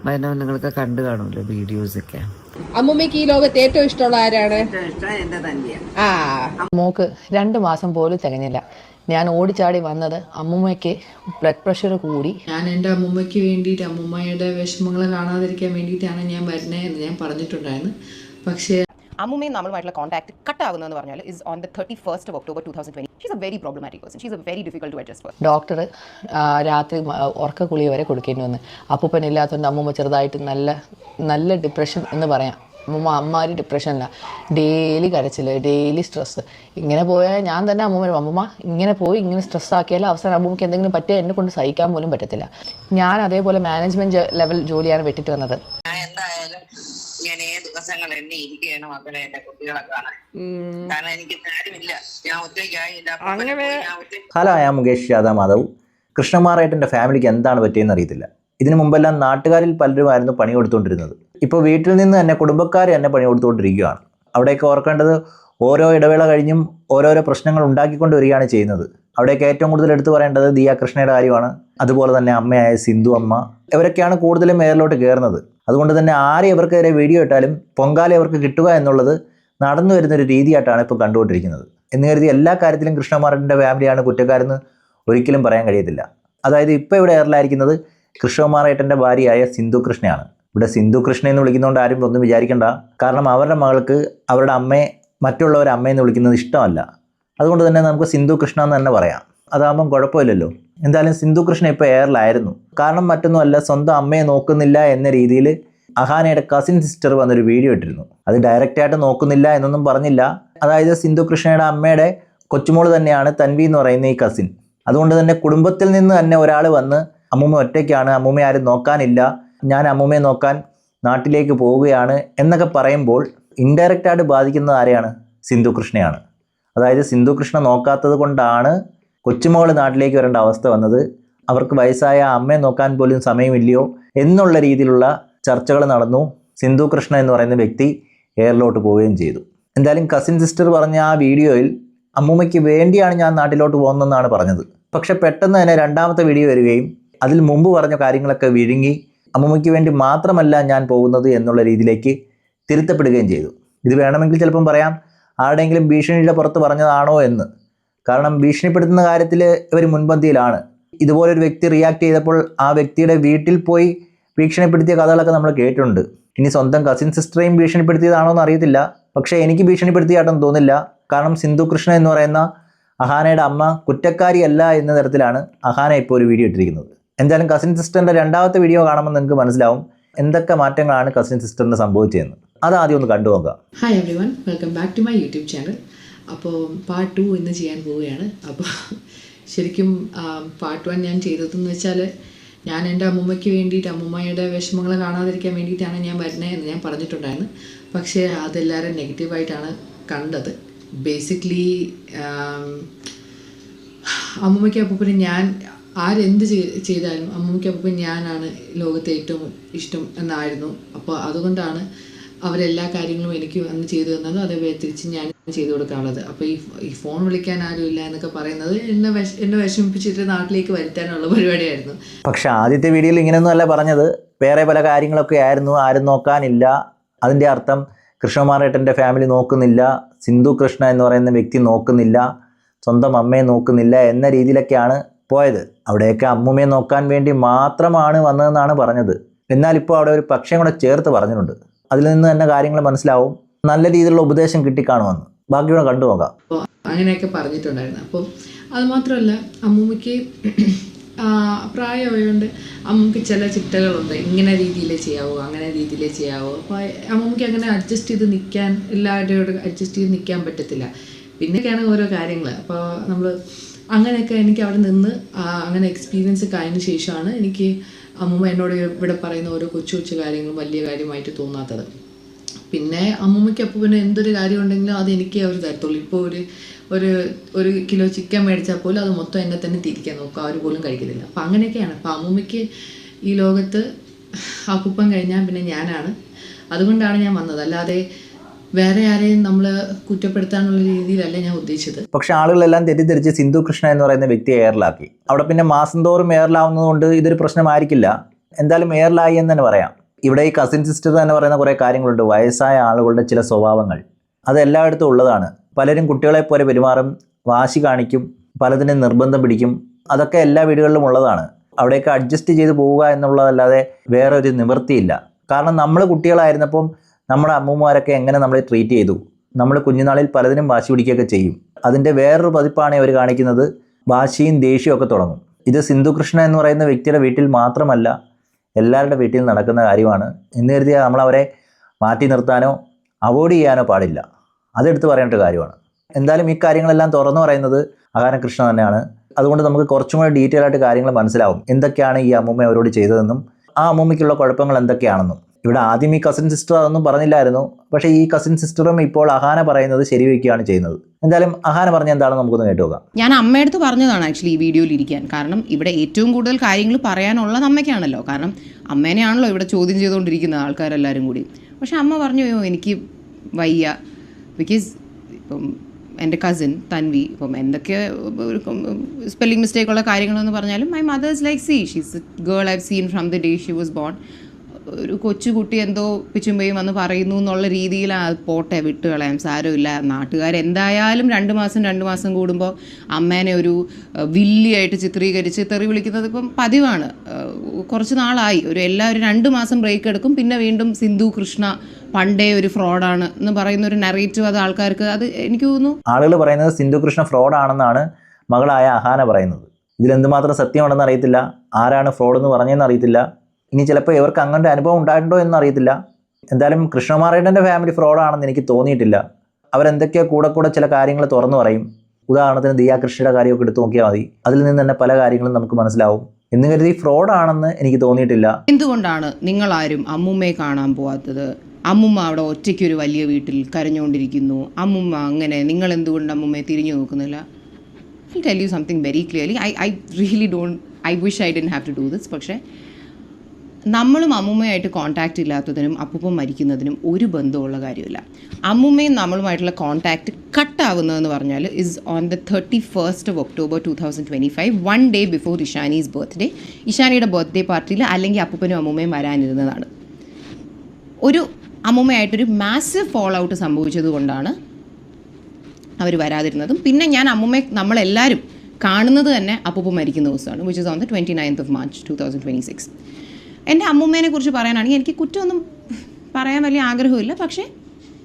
വയനാട് നിങ്ങളൊക്കെ കണ്ടു കാണുമല്ലോ വീഡിയോസൊക്കെ. അമ്മൂമ്മക്ക് ഈ ലോകത്ത് ഏറ്റവും ഇഷ്ടമുള്ള ആരാണ്? മോക്ക് 2 മാസം പോലും തികഞ്ഞില്ല. ഞാൻ ഓടിച്ചാടി വന്നത് അമ്മൂമ്മയ്ക്ക് ബ്ലഡ് പ്രഷർ കൂടി. ഞാൻ എൻ്റെ അമ്മൂമ്മയ്ക്ക് വേണ്ടിയിട്ട് അമ്മൂമ്മയുടെ വിഷമങ്ങൾ കാണാതിരിക്കാൻ വേണ്ടിയിട്ടാണ് ഞാൻ വരുന്നത് എന്ന് ഞാൻ പറഞ്ഞിട്ടുണ്ടായിരുന്നു. പക്ഷേ അമ്മൂമ്മയും നമ്മളുമായിട്ടുള്ള കോൺടാക്ട് കട്ട് ആകുന്നതെന്ന് പറഞ്ഞാൽ is on the 31st of October 2020. She's a very problematic person. She's a very difficult to adjust for. Doctor രാത്രി ഉറക്കക്കുളി വരെ കൊടുക്കേണ്ടി വന്നു. അപ്പൂപ്പനില്ലാത്തതുകൊണ്ട് അമ്മൂമ്മ ചെറുതായിട്ട് നല്ല ഡിപ്രഷൻ എന്ന് പറയാം. അമ്മാരി ഡിപ്രഷനല്ല, ഡെയിലി കരച്ചിൽ, ഡെയിലി സ്ട്രെസ്സ്. ഇങ്ങനെ പോയാൽ ഞാൻ തന്നെ അമ്മൂമ്മ ഇങ്ങനെ പോയി ഇങ്ങനെ സ്ട്രെസ്സാക്കിയാൽ അവസാനം അമ്മൂമ്മയ്ക്ക് എന്തെങ്കിലും പറ്റിയാൽ എന്നെ കൊണ്ട് സഹിക്കാൻ പോലും പറ്റത്തില്ല. ഞാൻ അതേപോലെ മാനേജ്മെൻറ്റ് ലെവൽ ജോലിയാണ് വിട്ടിട്ട് വന്നത്. എന്തായാലും ഞാൻ ദിവസങ്ങൾ എന്നെ ഇരിക്കുകയാണ് മക്കളെ എന്റെ കുട്ടികളെ കാണാൻ. കാരണം എനിക്ക് കാര്യമില്ല, ഞാൻ ഒറ്റയ്ക്കായി. ഹലോ, ഞാൻ മുകേഷ് യാദവ് മാധവ്. കൃഷ്ണകുമാറേട്ടൻ്റെ ഫാമിലിക്ക് എന്താണ് പറ്റിയെന്ന് അറിയത്തില്ല. ഇതിനു മുമ്പെല്ലാം നാട്ടുകാരിൽ പലരുമായിരുന്നു പണി കൊടുത്തുകൊണ്ടിരുന്നത്. ഇപ്പോൾ വീട്ടിൽ നിന്ന് തന്നെ കുടുംബക്കാർ തന്നെ പണി കൊടുത്തുകൊണ്ടിരിക്കുകയാണ്. അവിടെയൊക്കെ ഓർക്കേണ്ടത് ഓരോ ഇടവേള കഴിഞ്ഞും ഓരോരോ പ്രശ്നങ്ങൾ ഉണ്ടാക്കിക്കൊണ്ട് വരികയാണ് ചെയ്യുന്നത്. അവിടെയൊക്കെ ഏറ്റവും കൂടുതൽ എടുത്തു പറയേണ്ടത് ദിയ കൃഷ്ണയുടെ കാര്യമാണ്. അതുപോലെ തന്നെ അമ്മയായ സിന്ധു അമ്മ, ഇവരൊക്കെയാണ് കൂടുതലും മേറിലോട്ട് കയറുന്നത്. അതുകൊണ്ട് തന്നെ ആരെ ഇവർക്കെതിരെ വീഡിയോ ഇട്ടാലും പൊങ്കാല ഇവർക്ക് കിട്ടുക എന്നുള്ളത് നടന്നു വരുന്നൊരു രീതിയായിട്ടാണ് ഇപ്പോൾ കണ്ടുകൊണ്ടിരിക്കുന്നത്. എന്ന് കരുതി എല്ലാ കാര്യത്തിലും കൃഷ്ണകുമാറിൻ്റെ ഫാമിലിയാണ് കുറ്റക്കാരെന്ന് ഒരിക്കലും പറയാൻ കഴിയത്തില്ല. അതായത് ഇപ്പോൾ ഇവിടെ എയറിലായിരിക്കുന്നത് കൃഷ്ണകുമാറേട്ടൻ്റെ ഭാര്യയായ സിന്ധു കൃഷ്ണയാണ്. ഇവിടെ സിന്ധു കൃഷ്ണ എന്ന് വിളിക്കുന്നതുകൊണ്ട് ആരും ഒന്നും വിചാരിക്കേണ്ട. കാരണം അവരുടെ മകൾക്ക് അവരുടെ അമ്മയെ മറ്റുള്ളവർ അമ്മയെന്ന് വിളിക്കുന്നത് ഇഷ്ടമല്ല. അതുകൊണ്ട് തന്നെ നമുക്ക് സിന്ധു കൃഷ്ണ എന്ന് തന്നെ പറയാം. അതാകുമ്പം കുഴപ്പമില്ലല്ലോ. എന്തായാലും സിന്ധു കൃഷ്ണ ഇപ്പോൾ എയറിലായിരുന്നു. കാരണം മറ്റൊന്നുമല്ല, സ്വന്തം അമ്മയെ നോക്കുന്നില്ല എന്ന രീതിയിൽ അഹാനയുടെ കസിൻ സിസ്റ്റർ വന്നൊരു വീഡിയോ ഇട്ടിരുന്നു. അത് ഡയറക്റ്റായിട്ട് നോക്കുന്നില്ല എന്നൊന്നും പറഞ്ഞില്ല. അതായത് സിന്ധു കൃഷ്ണയുടെ അമ്മയുടെ കൊച്ചുമോള് തന്നെയാണ് തൻവി എന്ന് പറയുന്ന ഈ കസിൻ. അതുകൊണ്ട് തന്നെ കുടുംബത്തിൽ നിന്ന് തന്നെ ഒരാൾ വന്ന് അമ്മൂമ്മ ഒറ്റയ്ക്കാണ്, അമ്മൂമ്മ ആരും നോക്കാനില്ല, ഞാൻ അമ്മൂമ്മയെ നോക്കാൻ നാട്ടിലേക്ക് പോവുകയാണ് എന്നൊക്കെ പറയുമ്പോൾ ഇൻഡയറക്റ്റായിട്ട് ബാധിക്കുന്നത് ആരെയാണ്? സിന്ധു കൃഷ്ണയാണ്. അതായത് സിന്ധു കൃഷ്ണ നോക്കാത്തത് കൊണ്ടാണ് കൊച്ചുമോൾ നാട്ടിലേക്ക് വരേണ്ട അവസ്ഥ വന്നത്. അവർക്ക് വയസ്സായ അമ്മയെ നോക്കാൻ പോലും സമയമില്ലയോ എന്നുള്ള രീതിയിലുള്ള ചർച്ചകൾ നടന്നു. സിന്ധു കൃഷ്ണ എന്ന് പറയുന്ന വ്യക്തി എയറിലോട്ട് പോവുകയും ചെയ്തു. എന്തായാലും കസിൻ സിസ്റ്റർ പറഞ്ഞ ആ വീഡിയോയിൽ അമ്മൂമ്മയ്ക്ക് വേണ്ടിയാണ് ഞാൻ നാട്ടിലോട്ട് പോകുന്നതെന്നാണ് പറഞ്ഞത്. പക്ഷെ പെട്ടെന്ന് തന്നെ രണ്ടാമത്തെ വീഡിയോ വരികയും അതിൽ മുമ്പ് പറഞ്ഞ കാര്യങ്ങളൊക്കെ വിഴുങ്ങി അമ്മൂമ്മയ്ക്ക് വേണ്ടി മാത്രമല്ല ഞാൻ പോകുന്നത് എന്നുള്ള രീതിയിലേക്ക് തിരുത്തപ്പെടുകയും ചെയ്തു. ഇത് വേണമെങ്കിൽ ചിലപ്പം പറയാം ആരുടെയെങ്കിലും ഭീഷണിയുടെ പുറത്ത് പറഞ്ഞതാണോ എന്ന്. കാരണം ഭീഷണിപ്പെടുത്തുന്ന കാര്യത്തിൽ ഇവർ മുൻപന്തിയിലാണ്. ഇതുപോലൊരു വ്യക്തി റിയാക്ട് ചെയ്തപ്പോൾ ആ വ്യക്തിയുടെ വീട്ടിൽ പോയി ഭീഷണിപ്പെടുത്തിയ കഥകളൊക്കെ നമ്മൾ കേട്ടിട്ടുണ്ട്. ഇനി സ്വന്തം കസിൻ സിസ്റ്ററേയും ഭീഷണിപ്പെടുത്തിയതാണോ എന്ന് അറിയത്തില്ല. പക്ഷേ എനിക്ക് ഭീഷണിപ്പെടുത്തിയായിട്ടൊന്നും തോന്നില്ല. കാരണം സിന്ധു കൃഷ്ണ എന്ന് പറയുന്ന അഹാനയുടെ അമ്മ കുറ്റക്കാരിയല്ല എന്ന തരത്തിലാണ് അഹാന ഇപ്പോൾ ഒരു വീഡിയോ ഇട്ടിരിക്കുന്നത്. എന്തായാലും കസിൻ സിസ്റ്ററിൻ്റെ രണ്ടാമത്തെ വീഡിയോ കാണുമ്പോൾ നിങ്ങൾക്ക് മനസ്സിലാവും എന്തൊക്കെ മാറ്റങ്ങളാണ് കസിൻ സിസ്റ്ററിന് സംഭവിച്ചതെന്ന്. അതാദ്യം ഒന്ന് കണ്ടു നോക്കാം. Hi everyone, welcome back to my YouTube channel. അപ്പോൾ പാർട്ട് 2 ഇന്ന് ചെയ്യാൻ പോവുകയാണ്. അപ്പോൾ ശരിക്കും പാർട്ട് 1 ഞാൻ ചെയ്തതെന്ന് വെച്ചാൽ ഞാൻ എൻ്റെ അമ്മൂമ്മയ്ക്ക് വേണ്ടിയിട്ട് അമ്മൂമ്മയുടെ വിഷമങ്ങൾ കാണാതിരിക്കാൻ വേണ്ടിയിട്ടാണ് ഞാൻ വരുന്നത് എന്ന് ഞാൻ പറഞ്ഞിട്ടുണ്ടായിരുന്നു. പക്ഷേ അതെല്ലാവരും നെഗറ്റീവായിട്ടാണ് കണ്ടത്. ബേസിക്കലി അമ്മൂമ്മയ്ക്ക് അപ്പൂപ്പന് ഞാൻ ആരെന്ത് ചെയ്താലും അമ്മൂമ്മയ്ക്ക് അപ്പൂപ്പൻ ഞാനാണ് ലോകത്തെ ഏറ്റവും ഇഷ്ടം എന്നായിരുന്നു. അപ്പോൾ അതുകൊണ്ടാണ് അവരെല്ലാ കാര്യങ്ങളും എനിക്ക് അന്ന് ചെയ്തു തന്നത്. അതേപോലെ തിരിച്ച് ഞാൻ ചെയ്തു കൊടുക്കാനുള്ളത്. അപ്പോൾ ഈ ഫോൺ വിളിക്കാൻ ആരുമില്ല എന്നൊക്കെ പറയുന്നത് എന്നെ വിഷമിപ്പിച്ചിട്ട് നാട്ടിലേക്ക് വരുത്താനുള്ള പരിപാടിയായിരുന്നു. പക്ഷെ ആദ്യത്തെ വീഡിയോയിൽ ഇങ്ങനെയൊന്നും അല്ല പറഞ്ഞത്. വേറെ പല കാര്യങ്ങളൊക്കെ ആയിരുന്നു. ആരും നോക്കാനില്ല, അതിൻ്റെ അർത്ഥം കൃഷ്ണകുമാറേട്ടൻ്റെ ഫാമിലി നോക്കുന്നില്ല, സിന്ധു കൃഷ്ണ എന്ന് പറയുന്ന വ്യക്തി നോക്കുന്നില്ല, സ്വന്തം അമ്മയെ നോക്കുന്നില്ല എന്ന രീതിയിലൊക്കെയാണ് പോയത്. അവിടെയൊക്കെ അമ്മൂമ്മയെ നോക്കാൻ വേണ്ടി മാത്രമാണ് വന്നതെന്നാണ് പറഞ്ഞത്. എന്നാൽ ഇപ്പോൾ അവിടെ ഒരു പക്ഷേ കൂടെ ചേർത്ത് പറഞ്ഞിട്ടുണ്ട്. അതിൽ നിന്ന് തന്നെ കാര്യങ്ങൾ മനസ്സിലാവും. നല്ല രീതിയിലുള്ള ഉപദേശം കിട്ടിക്കാണുമെന്ന്. ബാക്കിയൂടെ കണ്ടു നോക്കാം. അപ്പോൾ അങ്ങനെയൊക്കെ പറഞ്ഞിട്ടുണ്ടായിരുന്നു. അപ്പോൾ അതുമാത്രമല്ല, അമ്മൂമ്മയ്ക്ക് പ്രായമായതുകൊണ്ട് അമ്മൂമ്മയ്ക്ക് ചില ചിട്ടകളുണ്ട്. ഇങ്ങനെ രീതിയിലേ ചെയ്യാവോ, അങ്ങനെ രീതിയിലേ ചെയ്യാവോ. അപ്പോൾ അമ്മൂമ്മയ്ക്ക് അങ്ങനെ അഡ്ജസ്റ്റ് ചെയ്ത് നിൽക്കാൻ, എല്ലാവരുടെയോട് അഡ്ജസ്റ്റ് ചെയ്ത് നിൽക്കാൻ പറ്റത്തില്ല. പിന്നെയൊക്കെയാണ് ഓരോ കാര്യങ്ങൾ. അപ്പോൾ നമ്മൾ അങ്ങനെയൊക്കെ എനിക്ക് അവിടെ നിന്ന് അങ്ങനെ എക്സ്പീരിയൻസ് കഴിഞ്ഞ ശേഷമാണ് എനിക്ക് അമ്മൂമ്മ എന്നോട് ഇവിടെ പറയുന്ന ഓരോ കൊച്ചു കൊച്ചു കാര്യങ്ങളും വലിയ കാര്യമായിട്ട് തോന്നാത്തത്. പിന്നെ അമ്മൂമ്മയ്ക്ക് അപ്പൂപ്പന് എന്തൊരു കാര്യം ഉണ്ടെങ്കിലും അത് എനിക്കേ അവർ തരത്തുള്ളൂ. ഇപ്പോൾ ഒരു കിലോ ചിക്കൻ മേടിച്ചാൽ പോലും അത് മൊത്തം എന്നെ തന്നെ തിരിക്കാൻ നോക്കുക, അവർ പോലും കഴിക്കുന്നില്ല. അപ്പോൾ അങ്ങനെയൊക്കെയാണ്. അപ്പോൾ അമ്മൂമ്മയ്ക്ക് ഈ ലോകത്ത് അപ്പൂപ്പൻ കഴിഞ്ഞാൽ പിന്നെ ഞാനാണ്. അതുകൊണ്ടാണ് ഞാൻ വന്നത്. അല്ലാതെ വേറെ ആരെയും നമ്മൾ കുറ്റപ്പെടുത്താനുള്ള രീതിയിലല്ല ഞാൻ ഉദ്ദേശിച്ചത്. പക്ഷെ ആളുകളെല്ലാം തെറ്റിദ്ധരിച്ച് സിന്ധു കൃഷ്ണ എന്ന് പറയുന്ന വ്യക്തിയെ എയറിലാക്കി. അവിടെ പിന്നെ മാസം തോറും എയറിലാവുന്നതുകൊണ്ട് ഇതൊരു പ്രശ്നമായിരിക്കില്ല. എന്തായാലും എയറിലായി എന്ന് തന്നെ പറയാം. ഇവിടെ ഈ കസിൻ സിസ്റ്റർ തന്നെ പറയുന്ന കുറേ കാര്യങ്ങളുണ്ട്. വയസ്സായ ആളുകളുടെ ചില സ്വഭാവങ്ങൾ അത് എല്ലായിടത്തും ഉള്ളതാണ്. പലരും കുട്ടികളെപ്പോലെ പെരുമാറും, വാശി കാണിക്കും, പലതിനും നിർബന്ധം പിടിക്കും. അതൊക്കെ എല്ലാ വീടുകളിലും ഉള്ളതാണ്. അവിടെയൊക്കെ അഡ്ജസ്റ്റ് ചെയ്ത് പോവുക എന്നുള്ളതല്ലാതെ വേറെ ഒരു നിവൃത്തിയില്ല. കാരണം നമ്മൾ കുട്ടികളായിരുന്നപ്പം നമ്മുടെ അമ്മൂമ്മമാരൊക്കെ എങ്ങനെ നമ്മളെ ട്രീറ്റ് ചെയ്തു. നമ്മൾ കുഞ്ഞുനാളിൽ പലതിനും വാശി പിടിക്കുകയൊക്കെ ചെയ്യും. അതിൻ്റെ വേറൊരു പതിപ്പാണ് അവർ കാണിക്കുന്നത്. വാശിയും ദേഷ്യവും ഒക്കെ തുടങ്ങും. ഇത് സിന്ധു കൃഷ്ണ എന്ന് പറയുന്ന വ്യക്തിയുടെ വീട്ടിൽ മാത്രമല്ല, എല്ലാവരുടെ വീട്ടിൽ നടക്കുന്ന കാര്യമാണ്. എന്ന് കരുതിയാൽ നമ്മളവരെ മാറ്റി നിർത്താനോ അവോയ്ഡ് ചെയ്യാനോ പാടില്ല. അതെടുത്ത് പറയേണ്ട കാര്യമാണ്. എന്തായാലും ഈ കാര്യങ്ങളെല്ലാം തുറന്നു പറയുന്നത് അഹാന കൃഷ്ണ തന്നെയാണ്. അതുകൊണ്ട് നമുക്ക് കുറച്ചും കൂടെ ഡീറ്റെയിൽ ആയിട്ട് കാര്യങ്ങൾ മനസ്സിലാവും. എന്തൊക്കെയാണ് ഈ അമ്മൂമ്മ അവരോട് ചെയ്തതെന്നും ആ അമ്മൂമ്മയ്ക്കുള്ള കുഴപ്പങ്ങൾ എന്തൊക്കെയാണെന്നും. ഇവിടെ ആദ്യം ഈ കസിൻ സിസ്റ്റർ അതൊന്നും പറഞ്ഞില്ലായിരുന്നു. പക്ഷേ ഈ കസിൻ സിസ്റ്ററും ഇപ്പോൾ അഹാന പറയുന്നത് ശരിവെക്കുകയാണ് ചെയ്യുന്നത്. എന്തായാലും അഹാന പറഞ്ഞ എന്താണെന്ന് നമുക്കൊന്ന് കേട്ടു നോക്കാം. ഞാൻ അമ്മയടുത്ത് പറഞ്ഞതാണ് ആക്ച്വലി ഈ വീഡിയോയിൽ ഇരിക്കാൻ. കാരണം ഇവിടെ ഏറ്റവും കൂടുതൽ കാര്യങ്ങൾ പറയാനുള്ളത് അമ്മയ്ക്കാണല്ലോ. കാരണം അമ്മേനെയാണല്ലോ ഇവിടെ ചോദ്യം ചെയ്തുകൊണ്ടിരിക്കുന്ന ആൾക്കാരെല്ലാവരും കൂടി. പക്ഷെ അമ്മ പറഞ്ഞു, എനിക്ക് വയ്യ. ബിക്കോസ് ഇപ്പം എൻ്റെ കസിൻ തൻവി ഇപ്പം എന്തൊക്കെ സ്പെല്ലിംഗ് മിസ്റ്റേക്കുള്ള കാര്യങ്ങളെന്ന് പറഞ്ഞാലും my mother's like she's A girl I have seen from the day she was born. ഒരു കൊച്ചുകുട്ടി എന്തോ പിച്ചുമ്പയും വന്ന് പറയുന്നു എന്നുള്ള രീതിയിൽ പോട്ടെ, വിട്ടുകളയാം, സാരമില്ല. നാട്ടുകാരെന്തായാലും 2 മാസം കൂടുമ്പോൾ അമ്മേനെ ഒരു വില്ലിയായിട്ട് ചിത്രീകരിച്ച് തെറി വിളിക്കുന്നത് ഇപ്പം പതിവാണ്. കുറച്ച് നാളായി. എല്ലാവരും 2 മാസം ബ്രേക്ക് എടുക്കും, പിന്നെ വീണ്ടും സിന്ധു കൃഷ്ണ പണ്ടേ ഒരു ഫ്രോഡാണ് എന്ന് പറയുന്ന ഒരു നറേറ്റീവ് അത് ആൾക്കാർക്ക്, അത് എനിക്ക് തോന്നുന്നു ആളുകൾ പറയുന്നത് സിന്ധു കൃഷ്ണ ഫ്രോഡാണെന്നാണ് മകളായ അഹാന പറയുന്നത്. ഇതിലെന്തുമാത്രം സത്യമാണെന്ന് അറിയത്തില്ല. ആരാണ് ഫ്രോഡ് എന്ന് പറഞ്ഞതെന്ന് അറിയത്തില്ല. ഇനി ചിലപ്പോൾ ഇവർക്ക് അങ്ങനത്തെ അനുഭവം ഉണ്ടായിട്ടുണ്ടോ എന്നറിയത്തില്ല. എന്തായാലും കൃഷ്ണമാറേട്ടൻ്റെ ഫാമിലി ഫ്രോഡാണെന്ന് എനിക്ക് തോന്നിയിട്ടില്ല. അവരെന്തൊക്കെയോ കൂടെ ചില കാര്യങ്ങൾ തുറന്നു പറയും. ഉദാഹരണത്തിന് ദിയ കൃഷിയുടെ കാര്യമൊക്കെ എടുത്തു നോക്കിയാൽ മതി. അതിൽ നിന്ന് തന്നെ പല കാര്യങ്ങളും നമുക്ക് മനസ്സിലാവും. എന്ന് കരുതി ഫ്രോഡാണെന്ന് എനിക്ക് തോന്നിയിട്ടില്ല. എന്തുകൊണ്ടാണ് നിങ്ങളാരും അമ്മുമ്മയെ കാണാൻ പോവാത്തത്? അമ്മുമ്മ അവിടെ ഒറ്റയ്ക്കൊരു വലിയ വീട്ടിൽ കരഞ്ഞുകൊണ്ടിരിക്കുന്നു. അമ്മുമ്മ അങ്ങനെ, നിങ്ങൾ എന്തുകൊണ്ട് അമ്മുമ്മയെ തിരിഞ്ഞു നോക്കുന്നില്ല? I tell you something very clearly. I really don't, I wish I didn't have to do this. പക്ഷേ നമ്മളും അമ്മുമ്മയായിട്ട് കോൺടാക്റ്റ് ഇല്ലാത്തതിനും അപ്പൂപ്പൻ മരിക്കുന്നതിനും ഒരു ബന്ധമുള്ള കാര്യമില്ല. അമ്മുമ്മയും നമ്മളുമായിട്ടുള്ള കോൺടാക്റ്റ് കട്ടാവുന്നതെന്ന് പറഞ്ഞാൽ is on the 31st October 2025, 1 day before Ishani's birthday. ഇഷാനിയുടെ ബർത്ത്ഡേ പാർട്ടിയിൽ അല്ലെങ്കിൽ അപ്പൂപ്പനും അമ്മുമ്മയും വരാനിരുന്നതാണ്. ഒരു അമ്മുമ്മയായിട്ടൊരു മാസീവ് ഫോൾ ഔട്ട് സംഭവിച്ചത് കൊണ്ടാണ് അവർ വരാതിരുന്നതും. പിന്നെ ഞാൻ അമ്മുമ്മയെ നമ്മളെല്ലാവരും കാണുന്നത് തന്നെ അപ്പൂപ്പൻ മരിക്കുന്ന ദിവസമാണ്, which is on the 29th of March 2026. എൻ്റെ അമ്മുമ്മേനെ കുറിച്ച് പറയാനാണെങ്കിൽ എനിക്ക് കുറ്റമൊന്നും പറയാൻ വലിയ ആഗ്രഹമില്ല. പക്ഷേ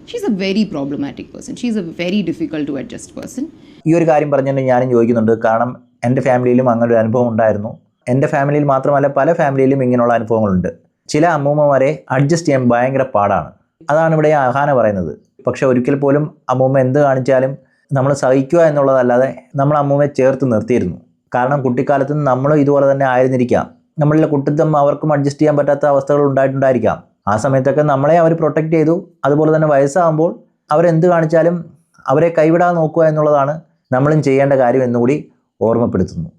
she is a very problematic person. She is a very difficult to adjust person. ഈ ഒരു കാര്യം പറഞ്ഞിട്ട് ഞാനും ചോദിക്കുന്നുണ്ട്. കാരണം എൻ്റെ ഫാമിലിയിലും അങ്ങനെ ഒരു അനുഭവം ഉണ്ടായിരുന്നു. എൻ്റെ ഫാമിലിയിൽ മാത്രമല്ല പല ഫാമിലിയിലും ഇങ്ങനെയുള്ള അനുഭവങ്ങളുണ്ട്. ചില അമ്മൂമ്മമാരെ അഡ്ജസ്റ്റ് ചെയ്യാൻ ഭയങ്കര പാടാണ്. അതാണ് ഇവിടെ അഹാന പറയുന്നത്. പക്ഷെ ഒരിക്കൽ പോലും അമ്മൂമ്മ എന്ത് കാണിച്ചാലും നമ്മൾ സഹിക്കുക എന്നുള്ളതല്ലാതെ നമ്മൾ അമ്മൂമ്മയെ ചേർത്ത് നിർത്തിയിരുന്നു. കാരണം കുട്ടിക്കാലത്ത് നമ്മളും ഇതുപോലെ തന്നെ ആയിരുന്നിരിക്കാം. നമ്മളിലെ കുട്ടിത്തം അവർക്കും അഡ്ജസ്റ്റ് ചെയ്യാൻ പറ്റാത്ത അവസ്ഥകൾ ഉണ്ടായിട്ടുണ്ടായിരിക്കാം. ആ സമയത്തൊക്കെ നമ്മളെ അവർ പ്രൊട്ടക്റ്റ് ചെയ്തു. അതുപോലെ തന്നെ വയസ്സാകുമ്പോൾ അവരെന്ത് കാണിച്ചാലും അവരെ കൈവിടാതെ നോക്കുക എന്നുള്ളതാണ് നമ്മളും ചെയ്യേണ്ട കാര്യം എന്നുകൂടി ഓർമ്മപ്പെടുത്തുന്നു.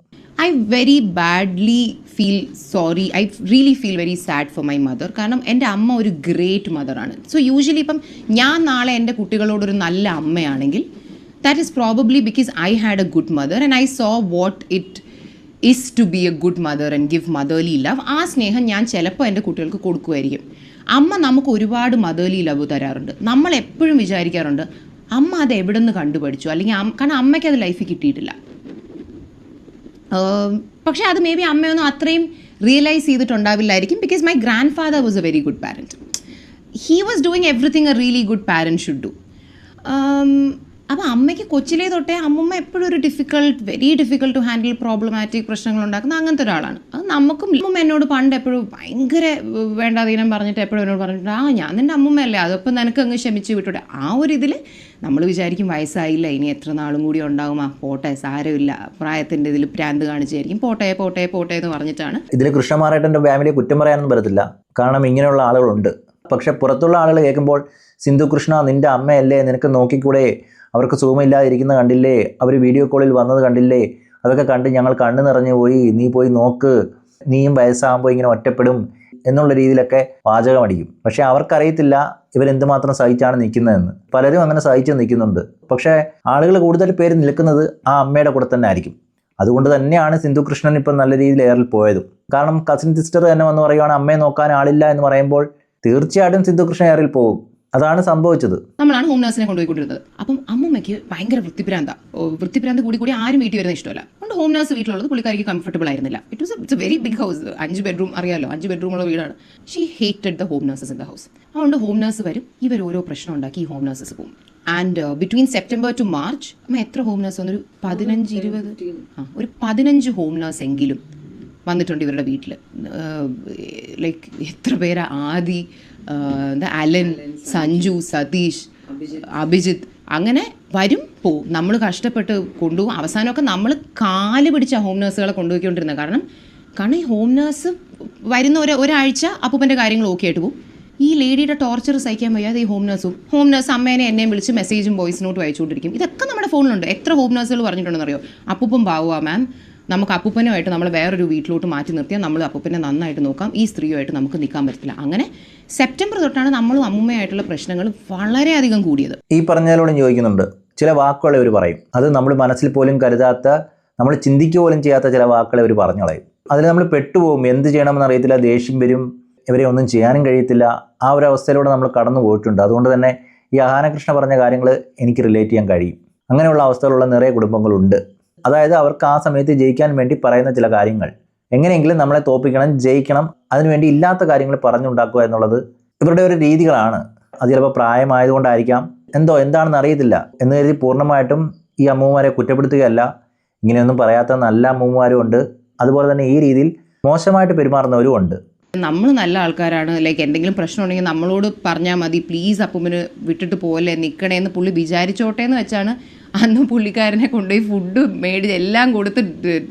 I very badly feel sorry. I really feel very sad for my mother. കാരണം എൻ്റെ അമ്മ ഒരു ഗ്രേറ്റ് മദറാണ്. സോ യൂഷ്വലി ഇപ്പം ഞാൻ നാളെ എൻ്റെ കുട്ടികളോടൊരു നല്ല അമ്മയാണെങ്കിൽ that is probably because I had a good mother and I saw what it is to be a good mother and give motherly love. ആ സ്നേഹം ഞാൻ ചിലപ്പോൾ എൻ്റെ കുട്ടികൾക്ക് കൊടുക്കുമായിരിക്കും. അമ്മ നമുക്ക് ഒരുപാട് മദർലി ലവ് തരാറുണ്ട്. നമ്മൾ എപ്പോഴും വിചാരിക്കാറുണ്ട് അമ്മ അത് എവിടെ നിന്ന് കണ്ടുപഠിച്ചു, അല്ലെങ്കിൽ കാരണം അമ്മയ്ക്ക് അത് ലൈഫിൽ കിട്ടിയിട്ടില്ല. പക്ഷേ അത് മേ ബി അമ്മയൊന്നും അത്രയും റിയലൈസ് ചെയ്തിട്ടുണ്ടാവില്ലായിരിക്കും. Because my grandfather was a very good parent. He was doing everything a really good parent should do. അപ്പോൾ അമ്മയ്ക്ക് കൊച്ചിലേ തൊട്ടേ അമ്മൂമ്മ എപ്പോഴും ഒരു very difficult to handle problematic പ്രശ്നങ്ങൾ ഉണ്ടാക്കുന്ന അങ്ങനത്തെ ഒരാളാണ്. അത് നമുക്കും അമ്മൂമ്മ എന്നോട് പണ്ട് എപ്പോഴും ഭയങ്കര വേണ്ടാതീനം പറഞ്ഞിട്ട് എപ്പോഴും എന്നോട് പറഞ്ഞിട്ട് ഞാൻ നിൻ്റെ അമ്മൂമ്മയല്ലേ, അതൊപ്പം നിനക്ക് അങ്ങ് ക്ഷമിച്ച് വിട്ടോട്ടെ. ആ ഒരു ഇതിൽ നമ്മൾ വിചാരിക്കും വയസ്സായില്ല, ഇനി എത്ര നാളും കൂടി ഉണ്ടാകും, പോട്ടെ സാരമില്ല, പ്രായത്തിൻ്റെ ഇതിൽ പ്രാന്ത് കാണിച്ചായിരിക്കും, പോട്ടെ പോട്ടെ പോട്ടെ എന്ന് പറഞ്ഞിട്ടാണ്. ഇതിൽ കൃഷ്ണമാറേട്ടൻ്റെ ഫാമിലിയെ കുറ്റം പറയാനൊന്നും പറ്റത്തില്ല. കാരണം ഇങ്ങനെയുള്ള ആളുകളുണ്ട്. പക്ഷെ പുറത്തുള്ള ആളുകൾ കേൾക്കുമ്പോൾ സിന്ധു കൃഷ്ണ നിൻ്റെ അമ്മയല്ലേ, നിനക്ക് നോക്കിക്കൂടെ, അവർക്ക് സുഖമില്ലാതിരിക്കുന്ന കണ്ടില്ലേ, അവർ വീഡിയോ കോളിൽ വന്നത് കണ്ടില്ലേ, അതൊക്കെ കണ്ട് ഞങ്ങൾ കണ്ണ് നിറഞ്ഞു പോയി, നീ പോയി നോക്ക്, നീയും വയസ്സാകുമ്പോൾ ഇങ്ങനെ ഒറ്റപ്പെടും എന്നുള്ള രീതിയിലൊക്കെ വാചകമടിക്കും. പക്ഷേ അവർക്കറിയത്തില്ല ഇവരെന്തുമാത്രം സഹിച്ചാണ് നിൽക്കുന്നതെന്ന്. പലരും അങ്ങനെ സഹിച്ച് നിൽക്കുന്നുണ്ട്. പക്ഷേ ആളുകൾ കൂടുതൽ പേര് നിൽക്കുന്നത് ആ അമ്മയുടെ കൂടെ തന്നെ ആയിരിക്കും. അതുകൊണ്ട് തന്നെയാണ് സിന്ധു കൃഷ്ണൻ ഇപ്പം നല്ല രീതിയിൽ എയറിൽ പോയതും. കാരണം കസിൻ സിസ്റ്റർ തന്നെ വന്ന് പറയുവാണ് അമ്മയെ നോക്കാൻ ആളില്ല എന്ന് പറയുമ്പോൾ തീർച്ചയായിട്ടും സിന്ധുകൃഷ്ണ ഏറിൽ പോകും. അതാണ് സംഭവിച്ചത്. നമ്മളാണ് ഹോം നഴ്സിനെ കൊണ്ടുപോയിക്കൊണ്ടിരുന്നത്. അപ്പം അമ്മമ്മയ്ക്ക് ഭയങ്കര വൃത്തിപ്രാന്ത് കൂടി ആരും വീട്ടിൽ വരുന്ന ഇഷ്ടമല്ല. അതുകൊണ്ട് ഹോം നഴ്സ് വീട്ടിലുള്ളത് പുള്ളിക്കാരിക്ക് കംഫർട്ടബിൾ ആയിരുന്നില്ല. It's a very big house, 5 bedroom അറിയാലോ, 5 ബെഡ്റൂമുള്ള വീടാണ്. She hated the home nurses in the house. അതുകൊണ്ട് ഹോം നഴ്സ് വരും, ഇവർ ഓരോ പ്രശ്നം ഉണ്ടാക്കി ഈ ഹോം നഴ്സസ് പോകും. And between September to March അമ്മ എത്ര ഹോം നഴ്സ് വന്നൊരു 15 ഹോം നഴ്സ് എങ്കിലും വന്നിട്ടുണ്ട് ഇവരുടെ വീട്ടിൽ. ലൈക്ക് എത്ര പേരാ, ആദി, അലൻ, സഞ്ജു, സതീഷ്, അഭിജിത്ത്, അങ്ങനെ വരും പോവും. നമ്മൾ കഷ്ടപ്പെട്ട് കൊണ്ടുപോകും. അവസാനമൊക്കെ നമ്മൾ കാല് പിടിച്ച ഹോം നഴ്സുകളെ കൊണ്ടുപോയിക്കൊണ്ടിരുന്നത്. കാരണം ഈ ഹോം നഴ്സ് വരുന്ന ഒരാഴ്ച അപ്പൂപ്പൻ്റെ കാര്യങ്ങൾ ഓക്കെ ആയിട്ട് പോകും. ഈ ലേഡിയുടെ ടോർച്ചർ സഹിക്കാൻ വയ്യാതെ ഈ ഹോം നഴ്സ് അമ്മേനെ എന്നെയും വിളിച്ച് മെസ്സേജും വോയിസ് നോട്ടും അയച്ചുകൊണ്ടിരിക്കും. ഇതൊക്കെ നമ്മുടെ ഫോണിലുണ്ട്. എത്ര ഹോം നഴ്സുകൾ പറഞ്ഞിട്ടുണ്ടെന്നറിയോ, അപ്പൂപ്പൻ പാവുക മാം, നമുക്ക് അപ്പൂപ്പനുമായിട്ട് നമ്മൾ വേറൊരു വീട്ടിലോട്ട് മാറ്റി നിർത്തിയാൽ നമ്മൾ അപ്പൂപ്പനെ നന്നായിട്ട് നോക്കാം, ഈ സ്ത്രീയുമായിട്ട് നമുക്ക് നിൽക്കാൻ പറ്റില്ല. അങ്ങനെ സെപ്റ്റംബർ തൊട്ടാണ് നമ്മളും അമ്മൂമ്മയായിട്ടുള്ള പ്രശ്നങ്ങൾ വളരെയധികം കൂടിയത്. ഈ പറഞ്ഞതിലൂടെ ചോദിക്കുന്നുണ്ട്, ചില വാക്കുകൾ ഇവർ പറയും, അത് നമ്മൾ മനസ്സിൽ പോലും കരുതാത്ത, നമ്മൾ ചിന്തിക്കുക പോലും ചെയ്യാത്ത ചില വാക്കുകൾ ഇവർ പറഞ്ഞു കളയും. അതിൽ നമ്മൾ പെട്ടുപോകും. എന്ത് ചെയ്യണമെന്ന് അറിയത്തില്ല, ദേഷ്യം വരും, ഇവരെ ഒന്നും ചെയ്യാനും കഴിയത്തില്ല. ആ ഒരു അവസ്ഥയിലൂടെ നമ്മൾ കടന്നു പോയിട്ടുണ്ട്. അതുകൊണ്ട് തന്നെ ഈ അഹാനകൃഷ്ണ പറഞ്ഞ കാര്യങ്ങൾ എനിക്ക് റിലേറ്റ് ചെയ്യാൻ കഴിയും. അങ്ങനെയുള്ള അവസ്ഥകളുള്ള നിറയെ കുടുംബങ്ങളുണ്ട്. അതായത് അവർക്ക് ആ സമയത്ത് ജയിക്കാൻ വേണ്ടി പറയുന്ന ചില കാര്യങ്ങൾ, എങ്ങനെയെങ്കിലും നമ്മളെ തോൽപ്പിക്കണം, ജയിക്കണം, അതിനുവേണ്ടി ഇല്ലാത്ത കാര്യങ്ങൾ പറഞ്ഞുണ്ടാക്കുക എന്നുള്ളത് ഇവരുടെ ഒരു രീതികളാണ്. അത് ചിലപ്പോൾ പ്രായമായതുകൊണ്ടായിരിക്കാം, എന്താണെന്ന് അറിയത്തില്ല എന്ന് കരുതി പൂർണ്ണമായിട്ടും ഈ അമ്മൂമാരെ കുറ്റപ്പെടുത്തുകയല്ല. ഇങ്ങനെയൊന്നും പറയാത്ത നല്ല അമ്മൂമാരും ഉണ്ട്, അതുപോലെ തന്നെ ഈ രീതിയിൽ മോശമായിട്ട് പെരുമാറുന്നവരും ഉണ്ട്. നമ്മൾ നല്ല ആൾക്കാരാണ്, ലൈക്ക് എന്തെങ്കിലും പ്രശ്നം ഉണ്ടെങ്കിൽ നമ്മളോട് പറഞ്ഞാൽ മതി, പ്ലീസ് അപ്പൂമ്മന് വിട്ടിട്ട് പോലെ നിൽക്കണേന്ന് പുള്ളി വിചാരിച്ചോട്ടെ എന്ന് വെച്ചാണ് അന്ന് പുള്ളിക്കാരനെ കൊണ്ടുപോയി ഫുഡ് മേടിച്ച് എല്ലാം കൊടുത്ത്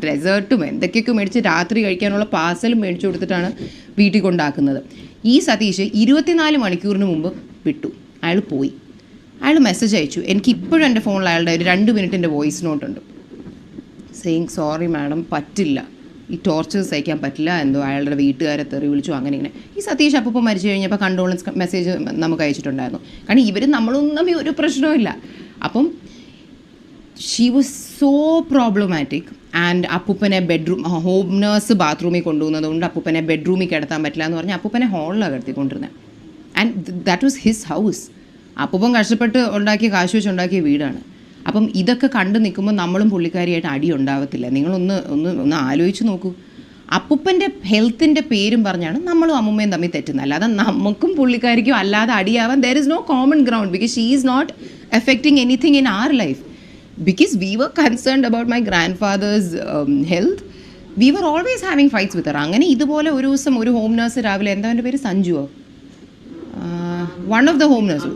ഡെസേർട്ടും എന്തൊക്കെയൊക്കെ മേടിച്ച് രാത്രി കഴിക്കാനുള്ള പാർസലും മേടിച്ചു കൊടുത്തിട്ടാണ് വീട്ടിൽ കൊണ്ടാക്കുന്നത്. ഈ സതീഷ് 24 മണിക്കൂറിന് മുമ്പ് വിട്ടു. അയാൾ പോയി. അയാൾ മെസ്സേജ് അയച്ചു. എനിക്ക് ഇപ്പോഴും എൻ്റെ ഫോണിൽ അയാളുടെ ഒരു 2 മിനിറ്റിൻ്റെ വോയിസ് നോട്ടുണ്ട്. സെയിങ് സോറി മാഡം, പറ്റില്ല, ഈ ടോർച്ചർ സഹിക്കാൻ പറ്റില്ല, അയാളുടെ വീട്ടുകാരെ തെറി വിളിച്ചു, അങ്ങനെ ഇങ്ങനെ. ഈ സതീഷ് അപ്പം മരിച്ചു കഴിഞ്ഞപ്പോൾ കണ്ടോളൻസ് മെസ്സേജ് നമുക്ക് അയച്ചിട്ടുണ്ടായിരുന്നു. കാരണം ഇവർ നമ്മളൊന്നും തമ്മിൽ ഒരു പ്രശ്നവുമില്ല. അപ്പം she was so problematic. And അപ്പൂപ്പനെ ഹോം നേഴ്സ് ബാത്റൂമിൽ കൊണ്ടുപോകുന്നത് കൊണ്ട് അപ്പൂപ്പനെ ബെഡ്റൂമിൽ കിടത്താൻ പറ്റില്ല എന്ന് പറഞ്ഞാൽ അപ്പൂപ്പനെ ഹോളിലാണ് കിടത്തിക്കൊണ്ടിരുന്നത്. And that was his house. അപ്പൂപ്പൻ കഷ്ടപ്പെട്ട് കാശ് വെച്ച് ഉണ്ടാക്കിയ വീടാണ്. അപ്പം ഇതൊക്കെ കണ്ടു നിൽക്കുമ്പോൾ നമ്മളും പുള്ളിക്കാരിയായിട്ട് അടി ഉണ്ടാവത്തില്ല. നിങ്ങളൊന്ന് ആലോചിച്ച് നോക്കൂ. അപ്പൂപ്പൻ്റെ ഹെൽത്തിൻ്റെ പേരും പറഞ്ഞാണ് നമ്മളും അമ്മൂമ്മയും തമ്മിൽ തെറ്റുന്നത്. അല്ലാതെ നമുക്കും പുള്ളിക്കാരിക്കും അല്ലാതെ അടിയാവാൻ there is no common ground, because she is not affecting anything in our life. Because we were concerned about my grandfather's health, we were always having fights with her. അങ്ങനെ ഇതുപോലെ ഒരു ദിവസം ഒരു ഹോം നേഴ്സ് രാവിലെ, എന്താ എൻ്റെ പേര്, സഞ്ജുവോ, one of the home nurse,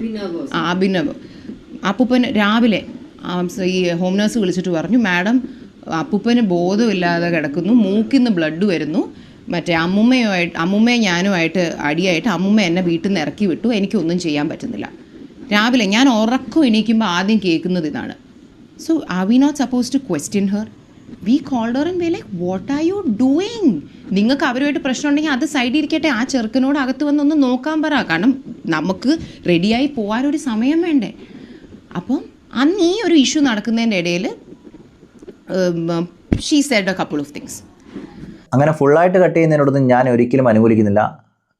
Abhinav, അപ്പൂപ്പൻ രാവിലെ ഈ ഹോം നേഴ്സ് വിളിച്ചിട്ട് പറഞ്ഞു, മാഡം അപ്പൂപ്പന് ബോധമില്ലാതെ കിടക്കുന്നു, മൂക്കിന്ന് ബ്ലഡ് വരുന്നു, മറ്റേ അമ്മുമ്മയും ഞാനുമായിട്ട് അടിയായിട്ട് അമ്മുമ്മ എന്നെ വീട്ടിൽ നിന്ന് ഇറക്കി വിട്ടു, എനിക്കൊന്നും ചെയ്യാൻ പറ്റുന്നില്ല. രാവിലെ ഞാൻ ഉറക്കം എണീക്കുമ്പോൾ ആദ്യം കേൾക്കുന്നത് ഇതാണ്. So are we not supposed to question her? We called her and we like, what are you doing? നിങ്ങൾക്ക് അവരുമായിട്ട് പ്രശ്നം ഉണ്ടെങ്കിൽ അത് സൈഡിൽ ഇരിക്കട്ടെ, ആ ചെറുക്കനോട് അകത്ത് വന്നൊന്ന് നോക്കാൻ പറ. കാരണം നമുക്ക് റെഡിയായി പോകാനൊരു സമയം വേണ്ടേ. അപ്പം അന്ന് ഈ ഒരു ഇഷ്യൂ നടക്കുന്നതിൻ്റെ ഇടയിൽ she said A couple of things. അങ്ങനെ ഫുള്ളായിട്ട് കട്ട് ചെയ്യുന്നതിനോടൊന്നും ഞാൻ ഒരിക്കലും അനുകൂലിക്കുന്നില്ല.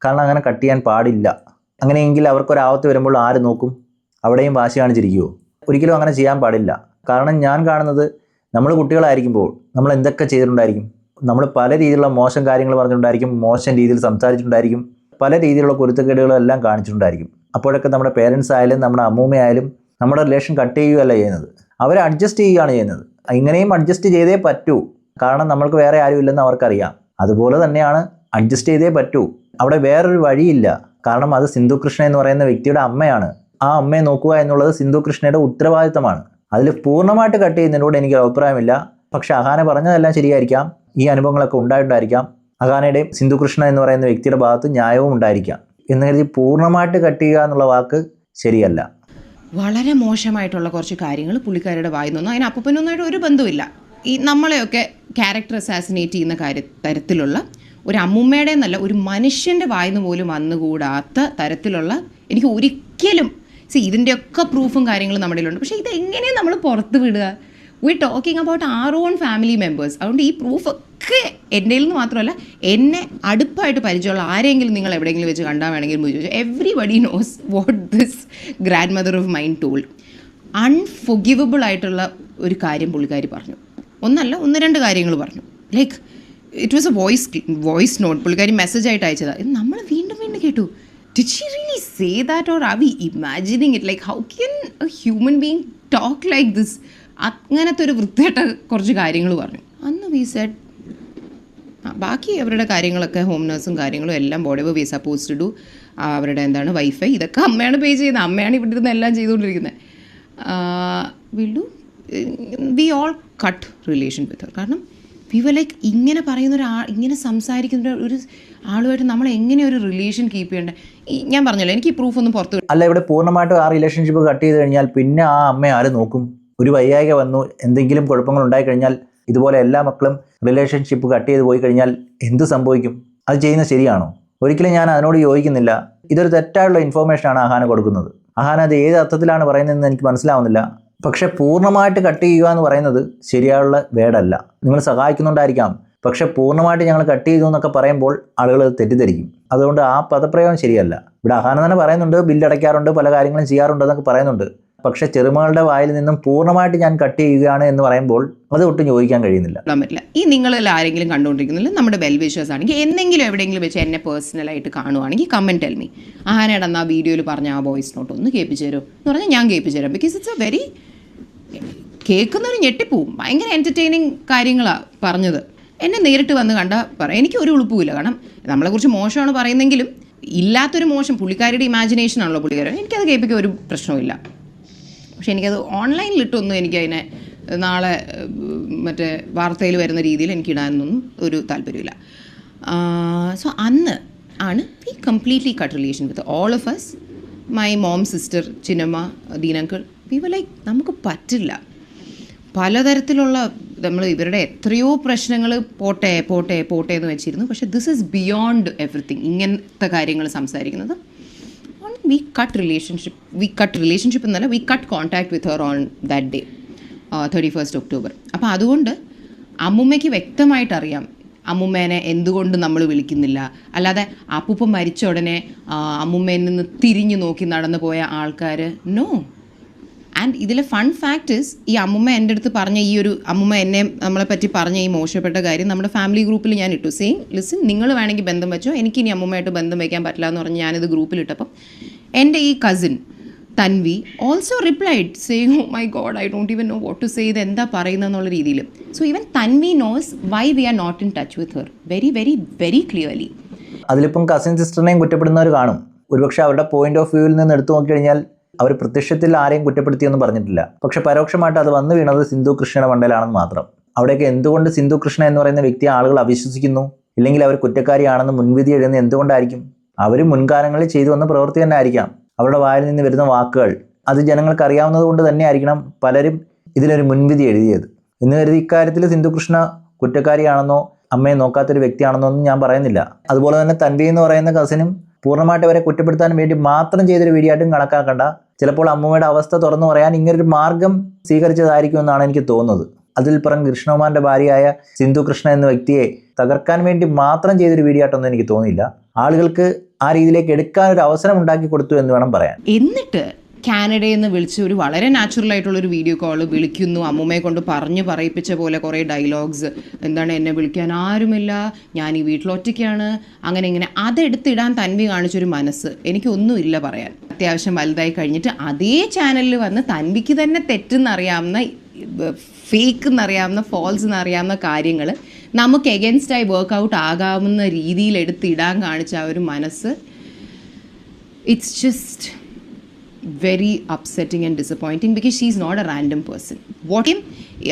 കാരണം അങ്ങനെ കട്ട് ചെയ്യാൻ പാടില്ല. അങ്ങനെയെങ്കിൽ അവർക്കൊരാപത്ത് വരുമ്പോൾ ആര് നോക്കും? അവിടെയും വാശി കാണിച്ചിരിക്കുമോ? ഒരിക്കലും അങ്ങനെ ചെയ്യാൻ പാടില്ല. കാരണം ഞാൻ കാണുന്നത്, നമ്മൾ കുട്ടികളായിരിക്കുമ്പോൾ നമ്മൾ എന്തൊക്കെ ചെയ്തിട്ടുണ്ടായിരിക്കും. നമ്മൾ പല രീതിയിലുള്ള മോശം കാര്യങ്ങൾ പറഞ്ഞിട്ടുണ്ടായിരിക്കും, മോശം രീതിയിൽ സംസാരിച്ചിട്ടുണ്ടായിരിക്കും, പല രീതിയിലുള്ള കുരുത്തക്കേടുകളും എല്ലാം കാണിച്ചിട്ടുണ്ടായിരിക്കും. അപ്പോഴൊക്കെ നമ്മുടെ പേരൻസ് ആയാലും നമ്മുടെ അമ്മൂമ്മയായാലും നമ്മുടെ റിലേഷൻ കട്ട് ചെയ്യുകയല്ല ചെയ്യുന്നത്, അവരെ അഡ്ജസ്റ്റ് ചെയ്യുകയാണ് ചെയ്യുന്നത്. ഇങ്ങനെയും അഡ്ജസ്റ്റ് ചെയ്തേ പറ്റൂ, കാരണം നമ്മൾക്ക് വേറെ ആരും ഇല്ലെന്ന് അവർക്കറിയാം. അതുപോലെ തന്നെയാണ് അഡ്ജസ്റ്റ് ചെയ്തേ പറ്റൂ. അവിടെ വേറൊരു വഴിയില്ല. കാരണം അത് സിന്ധുകൃഷ്ണ എന്ന് പറയുന്ന വ്യക്തിയുടെ അമ്മയാണ്. ആ അമ്മയെ നോക്കുക എന്നുള്ളത് സിന്ധുകൃഷ്ണയുടെ ഉത്തരവാദിത്തമാണ്. അതിൽ പൂർണ്ണമായിട്ട് കട്ട് ചെയ്യുന്നതിനോട് എനിക്ക് അഭിപ്രായമില്ല. പക്ഷെ അഹാന പറഞ്ഞതെല്ലാം ശരിയായിരിക്കാം, ഈ അനുഭവങ്ങളൊക്കെ ഉണ്ടായിട്ടുണ്ടായിരിക്കാം, അഹാനയുടെയും സിന്ധുകൃഷ്ണ എന്ന് പറയുന്ന വ്യക്തിയുടെ ഭാഗത്ത് ന്യായവും ഉണ്ടായിരിക്കാം. എന്ന് കരുതി പൂർണ്ണമായിട്ട് കട്ട് ചെയ്യുക എന്നുള്ള വാക്ക് ശരിയല്ല. വളരെ മോശമായിട്ടുള്ള കുറച്ച് കാര്യങ്ങൾ പുള്ളിക്കാരുടെ വായിൽ നിന്നു. അതിന് അപ്പൂപ്പനൊന്നായിട്ട് ഒരു ബന്ധമില്ല. ഈ നമ്മളെയൊക്കെ ക്യാരക്ടർ അസാസിനേറ്റ് ചെയ്യുന്ന തരത്തിലുള്ള ഒരു അമ്മൂമ്മയുടെ എന്നല്ല, ഒരു മനുഷ്യൻ്റെ വായിന്ന് പോലും വന്നുകൂടാത്ത തരത്തിലുള്ള, എനിക്ക് ഒരിക്കലും ഇതിൻ്റെയൊക്കെ പ്രൂഫും കാര്യങ്ങളും നമ്മുടെ ഉണ്ട്. പക്ഷേ ഇതെങ്ങനെയാണ് നമ്മൾ പുറത്ത് വിടുക? V talking about R on family members. അതുകൊണ്ട് ഈ പ്രൂഫൊക്കെ നിങ്ങൾക്ക് എൻ്റെ നിന്ന് മാത്രമല്ല എന്നെ അടുപ്പായിട്ട് പരിചയമുള്ള ആരെങ്കിലും നിങ്ങൾ എവിടെയെങ്കിലും വെച്ച് കണ്ടാൽ വേണമെങ്കിൽ ചോദിച്ചു. Everybody knows what this grandmother of mine told. Unforgivable ആയിട്ടുള്ള ഒരു കാര്യം പുള്ളിക്കാരി പറഞ്ഞു. ഒന്നല്ല, 1-2 കാര്യങ്ങൾ പറഞ്ഞു. Like it was a voice note. പുള്ളിക്കാരി മെസ്സേജ് ആയിട്ട് അയച്ചതാണ്. ഇത് നമ്മൾ വീണ്ടും കേട്ടു. Did she really say that, or are we imagining it? Like, how can a human being talk like this? അങ്ങനത്തെ ഒരു വൃത്തിയായിട്ട് കുറച്ച് കാര്യങ്ങൾ പറഞ്ഞു. അന്ന് വി സെഡ് ബാക്കി അവരുടെ കാര്യങ്ങളൊക്കെ ഹോം നഴ്സും കാര്യങ്ങളും എല്ലാം whatever we supposed to do, അവരുടെ എന്താണ് വൈഫൈ ഇതൊക്കെ അമ്മയാണ് പേ ചെയ്യുന്നത്. അമ്മയാണ് ഇവിടെ ഇരുന്ന് എല്ലാം ചെയ്തുകൊണ്ടിരിക്കുന്നത്. Will do we all cut relation വിത്ത് ഹർ. കാരണം വി വർ ലൈക്ക് ഇങ്ങനെ പറയുന്ന ഇങ്ങനെ സംസാരിക്കുന്ന ഒരു ആളുമായിട്ട് നമ്മൾ എങ്ങനെ ഒരു റിലേഷൻ കീപ്പ് ചെയ്യേണ്ടത്? ഞാൻ പറഞ്ഞല്ലോ, എനിക്ക് ഈ പ്രൂഫ് ഒന്നും പുറത്ത് അല്ല, ഇവിടെ പൂർണ്ണമായിട്ടും ആ റിലേഷൻഷിപ്പ് കട്ട് ചെയ്ത് കഴിഞ്ഞാൽ പിന്നെ ആ അമ്മയെ ആര് നോക്കും? ഒരു വയ്യായ്ക വന്നു, എന്തെങ്കിലും കുഴപ്പങ്ങൾ ഉണ്ടായിക്കഴിഞ്ഞാൽ ഇതുപോലെ എല്ലാ മക്കളും റിലേഷൻഷിപ്പ് കട്ട് ചെയ്ത് പോയി കഴിഞ്ഞാൽ എന്ത് സംഭവിക്കും? അത് ചെയ്യുന്നത് ശരിയാണോ? ഒരിക്കലും ഞാൻ അതിനോട് യോജിക്കുന്നില്ല. ഇതൊരു തെറ്റായുള്ള ഇൻഫോർമേഷനാണ് അഹാന കൊടുക്കുന്നത്. അഹാന അത് ഏത് അർത്ഥത്തിലാണ് പറയുന്നതെന്ന് എനിക്ക് മനസ്സിലാവുന്നില്ല. പക്ഷെ പൂർണ്ണമായിട്ട് കട്ട് ചെയ്യുക എന്ന് പറയുന്നത് ശരിയായുള്ള വേർഡല്ല. നിങ്ങൾ സഹായിക്കുന്നുണ്ടായിരിക്കാം, പക്ഷെ പൂർണ്ണമായിട്ട് ഞങ്ങൾ കട്ട് ചെയ്തു എന്നൊക്കെ പറയുമ്പോൾ ആളുകൾ തെറ്റിദ്ധരിക്കും. അതുകൊണ്ട് ആ പദപ്രയോഗം ശരിയല്ല. ഇവിടെ അഹാന തന്നെ പറയുന്നുണ്ട്, ബില്ലടയ്ക്കാറുണ്ട്, പല കാര്യങ്ങളും ചെയ്യാറുണ്ട് എന്നൊക്കെ പറയുന്നുണ്ട്. പക്ഷെ ചെറുമകളുടെ വായിൽ നിന്നും പൂർണ്ണമായിട്ട് ഞാൻ കട്ട് ചെയ്യുകയാണ് എന്ന് പറയുമ്പോൾ അത് ഒട്ടും ചോദിക്കാൻ കഴിയുന്നില്ല. പറ്റില്ല. ഈ നിങ്ങളിൽ ആരെങ്കിലും കണ്ടുകൊണ്ടിരിക്കുന്നില്ല, നമ്മുടെ വെൽ വിഷേഴ്സ് ആണെങ്കിൽ എന്തെങ്കിലും എവിടെയെങ്കിലും വെച്ച് എന്നെ പേഴ്സണലായിട്ട് കാണുവാണെങ്കിൽ കമൻറ്റ് ടെൽ മീ. അഹാനയുടെ അന്ന് ആ വീഡിയോയിൽ പറഞ്ഞ ആ വോയിസ് നോട്ട് ഒന്ന് കേൾപ്പിച്ചു തരും എന്ന് പറഞ്ഞാൽ ഞാൻ കേൾപ്പിച്ചു തരാം. ബിക്കോസ് ഇറ്റ്സ് എ വെരി കേൾക്കുന്നൊരു ഞെട്ടിപ്പോവും. ഭയങ്കര എൻ്റർടൈനിങ് കാര്യങ്ങളാണ് പറഞ്ഞത്. എന്നെ നേരിട്ട് വന്ന് കണ്ടാൽ പറയാം, എനിക്ക് ഒരു ഉളുപ്പുമില്ല. കാരണം നമ്മളെക്കുറിച്ച് മോശമാണ് പറയുന്നെങ്കിലും ഇല്ലാത്തൊരു മോശം പുള്ളിക്കാരുടെ ഇമാജിനേഷനാണല്ലോ പുള്ളിക്കാരൻ. എനിക്കത് കേൾപ്പിക്കാൻ ഒരു പ്രശ്നവുമില്ല. പക്ഷെ എനിക്കത് ഓൺലൈനിലിട്ടൊന്നും എനിക്കതിനെ നാളെ മറ്റേ വാർത്തയിൽ വരുന്ന രീതിയിൽ എനിക്കിടാനൊന്നും ഒരു താല്പര്യമില്ല. സോ അന്ന് ആണ് we completely cut relation with all of us. My mom, sister, Chinnamma, ദീനങ്കിൾ, വി വർ ലൈക്ക് നമുക്ക് പറ്റില്ല. പലതരത്തിലുള്ള നമ്മൾ ഇവരുടെ എത്രയോ പ്രശ്നങ്ങൾ പോട്ടെ പോട്ടെ പോട്ടെ എന്ന് വെച്ചിരുന്നു. പക്ഷേ ദിസ് ഈസ് ബിയോണ്ട് എവറിത്തിങ്. ഇങ്ങനത്തെ കാര്യങ്ങൾ സംസാരിക്കുന്നത് we cut relationship എന്നല്ല, we cut contact with her on that day, 31st October. അപ്പോൾ അതുകൊണ്ട് അമ്മുമ്മയ്ക്ക് വ്യക്തമായിട്ട് അറിയാം അമ്മുമ്മേനെ എന്തുകൊണ്ട് നമ്മൾ വിളിക്കുന്നില്ല. അല്ലാതെ അപ്പൂപ്പ മരിച്ച ഉടനെ അമ്മുമ്മയിൽ നിന്ന് തിരിഞ്ഞു നോക്കി നടന്നു പോയ ആൾക്കാർ നോ. ആൻഡ് ഇതിലെ ഫൺ ഫാക്ട് ഇസ്, ഈ അമ്മുമ്മ എൻ്റെ അടുത്ത് പറഞ്ഞ ഈ ഒരു അമ്മുമ്മ എന്നെ നമ്മളെ പറ്റി പറഞ്ഞ ഈ മോശപ്പെട്ട കാര്യം നമ്മുടെ ഫാമിലി ഗ്രൂപ്പിൽ ഞാൻ ഇട്ടു. സെയിം ലിസൺ, നിങ്ങൾ വേണമെങ്കിൽ ബന്ധം വെച്ചോ, എനിക്കിനി അമ്മുമ്മയായിട്ട് ബന്ധം വയ്ക്കാൻ പറ്റില്ല എന്ന് പറഞ്ഞ് ഞാനിത് ഗ്രൂപ്പിലിട്ടപ്പം എൻ്റെ ഈ cousin Tanvi also replied saying oh my god, I don't even know what to say, ഇത് എന്താ പറയുന്നതെന്നുള്ള രീതിയിൽ. So even Tanvi knows why we are not in touch with her very very very clearly. അതിലിപ്പം കസിൻ സിസ്റ്ററിനെയും കുറ്റപ്പെടുന്നവർ കാണും. ഒരുപക്ഷെ അവരുടെ പോയിന്റ് ഓഫ് വ്യൂവിൽ നിന്ന് എടുത്തു നോക്കിക്കഴിഞ്ഞാൽ അവർ പ്രത്യക്ഷത്തിൽ ആരെയും കുറ്റപ്പെടുത്തിയൊന്നും പറഞ്ഞിട്ടില്ല. പക്ഷെ പരോക്ഷമായിട്ട് അത് വന്നു വീണത് സിന്ധു കൃഷ്ണയുടെ മണ്ടയിലാണെന്ന് മാത്രം. അവിടെയൊക്കെ എന്തുകൊണ്ട് സിന്ധു കൃഷ്ണ എന്ന് പറയുന്ന വ്യക്തിയെ ആളുകൾ അവിശ്വസിക്കുന്നു, ഇല്ലെങ്കിൽ അവർ കുറ്റക്കാരിയാണെന്ന് മുൻവിധി എഴുതുന്നത് എന്തുകൊണ്ടായിരിക്കും? അവർ മുൻകാലങ്ങളിൽ ചെയ്തു വന്ന പ്രവൃത്തി തന്നെ ആയിരിക്കാം. അവരുടെ വായിൽ നിന്ന് വരുന്ന വാക്കുകൾ അത് ജനങ്ങൾക്ക് അറിയാവുന്നത് കൊണ്ട് തന്നെ ആയിരിക്കണം പലരും ഇതിലൊരു മുൻവിധി എഴുതിയത്. എന്ന് കരുതി ഇക്കാര്യത്തിൽ സിന്ധു കൃഷ്ണ കുറ്റക്കാരിയാണെന്നോ അമ്മയെ നോക്കാത്തൊരു വ്യക്തിയാണെന്നോ ഒന്നും ഞാൻ പറയുന്നില്ല. അതുപോലെ തന്നെ തൻവി എന്ന് പറയുന്ന കസിനും പൂർണ്ണമായിട്ട് അവരെ കുറ്റപ്പെടുത്താൻ വേണ്ടി മാത്രം ചെയ്തൊരു വീഡിയോ ആയിട്ടും കണക്കാക്കണ്ട. ചിലപ്പോൾ അമ്മൂമ്മയുടെ അവസ്ഥ തുറന്നു പറയാൻ ഇങ്ങനൊരു മാർഗം സ്വീകരിച്ചതായിരിക്കുമെന്നാണ് എനിക്ക് തോന്നുന്നത്. അതിൽ പുറം കൃഷ്ണകുമാറിൻ്റെ ഭാര്യയായ സിന്ധു കൃഷ്ണ എന്ന വ്യക്തിയെ തകർക്കാൻ വേണ്ടി മാത്രം ചെയ്തൊരു വീഡിയോ ആയിട്ടൊന്നും എനിക്ക് തോന്നിയില്ല. ആളുകൾക്ക് ആ രീതിയിലേക്ക് എടുക്കാൻ ഒരു അവസരം ഉണ്ടാക്കി കൊടുത്തു എന്ന് വേണം പറയാൻ. എന്നിട്ട് കാനഡയിൽ നിന്ന് വിളിച്ച് ഒരു വളരെ നാച്ചുറൽ ആയിട്ടുള്ളൊരു വീഡിയോ കോൾ വിളിക്കുന്നു. അമ്മുമ്മയെ കൊണ്ട് പറഞ്ഞു പറയിപ്പിച്ച പോലെ കുറേ ഡയലോഗ്സ്, എന്താണ് എന്നെ വിളിക്കാൻ ആരുമില്ല, ഞാൻ ഈ വീട്ടിൽ ഒറ്റയ്ക്കാണ്, അങ്ങനെ ഇങ്ങനെ. അതെടുത്തിടാൻ തൻവി കാണിച്ചൊരു മനസ്സ് എനിക്കൊന്നുമില്ല പറയാൻ. അത്യാവശ്യം വലുതായി കഴിഞ്ഞിട്ട് അതേ ചാനലിൽ വന്ന് തൻവിക്ക് തന്നെ തെറ്റെന്നറിയാവുന്ന, ഫേക്ക് എന്നറിയാവുന്ന, ഫോൾസ് എന്നറിയാവുന്ന കാര്യങ്ങൾ നമുക്ക് എഗൻസ്റ്റായി വർക്കൗട്ട് ആകാവുന്ന രീതിയിൽ എടുത്തിടാൻ കാണിച്ച ആ ഒരു മനസ്സ്, it's just very upsetting and disappointing because she is not a random person. What him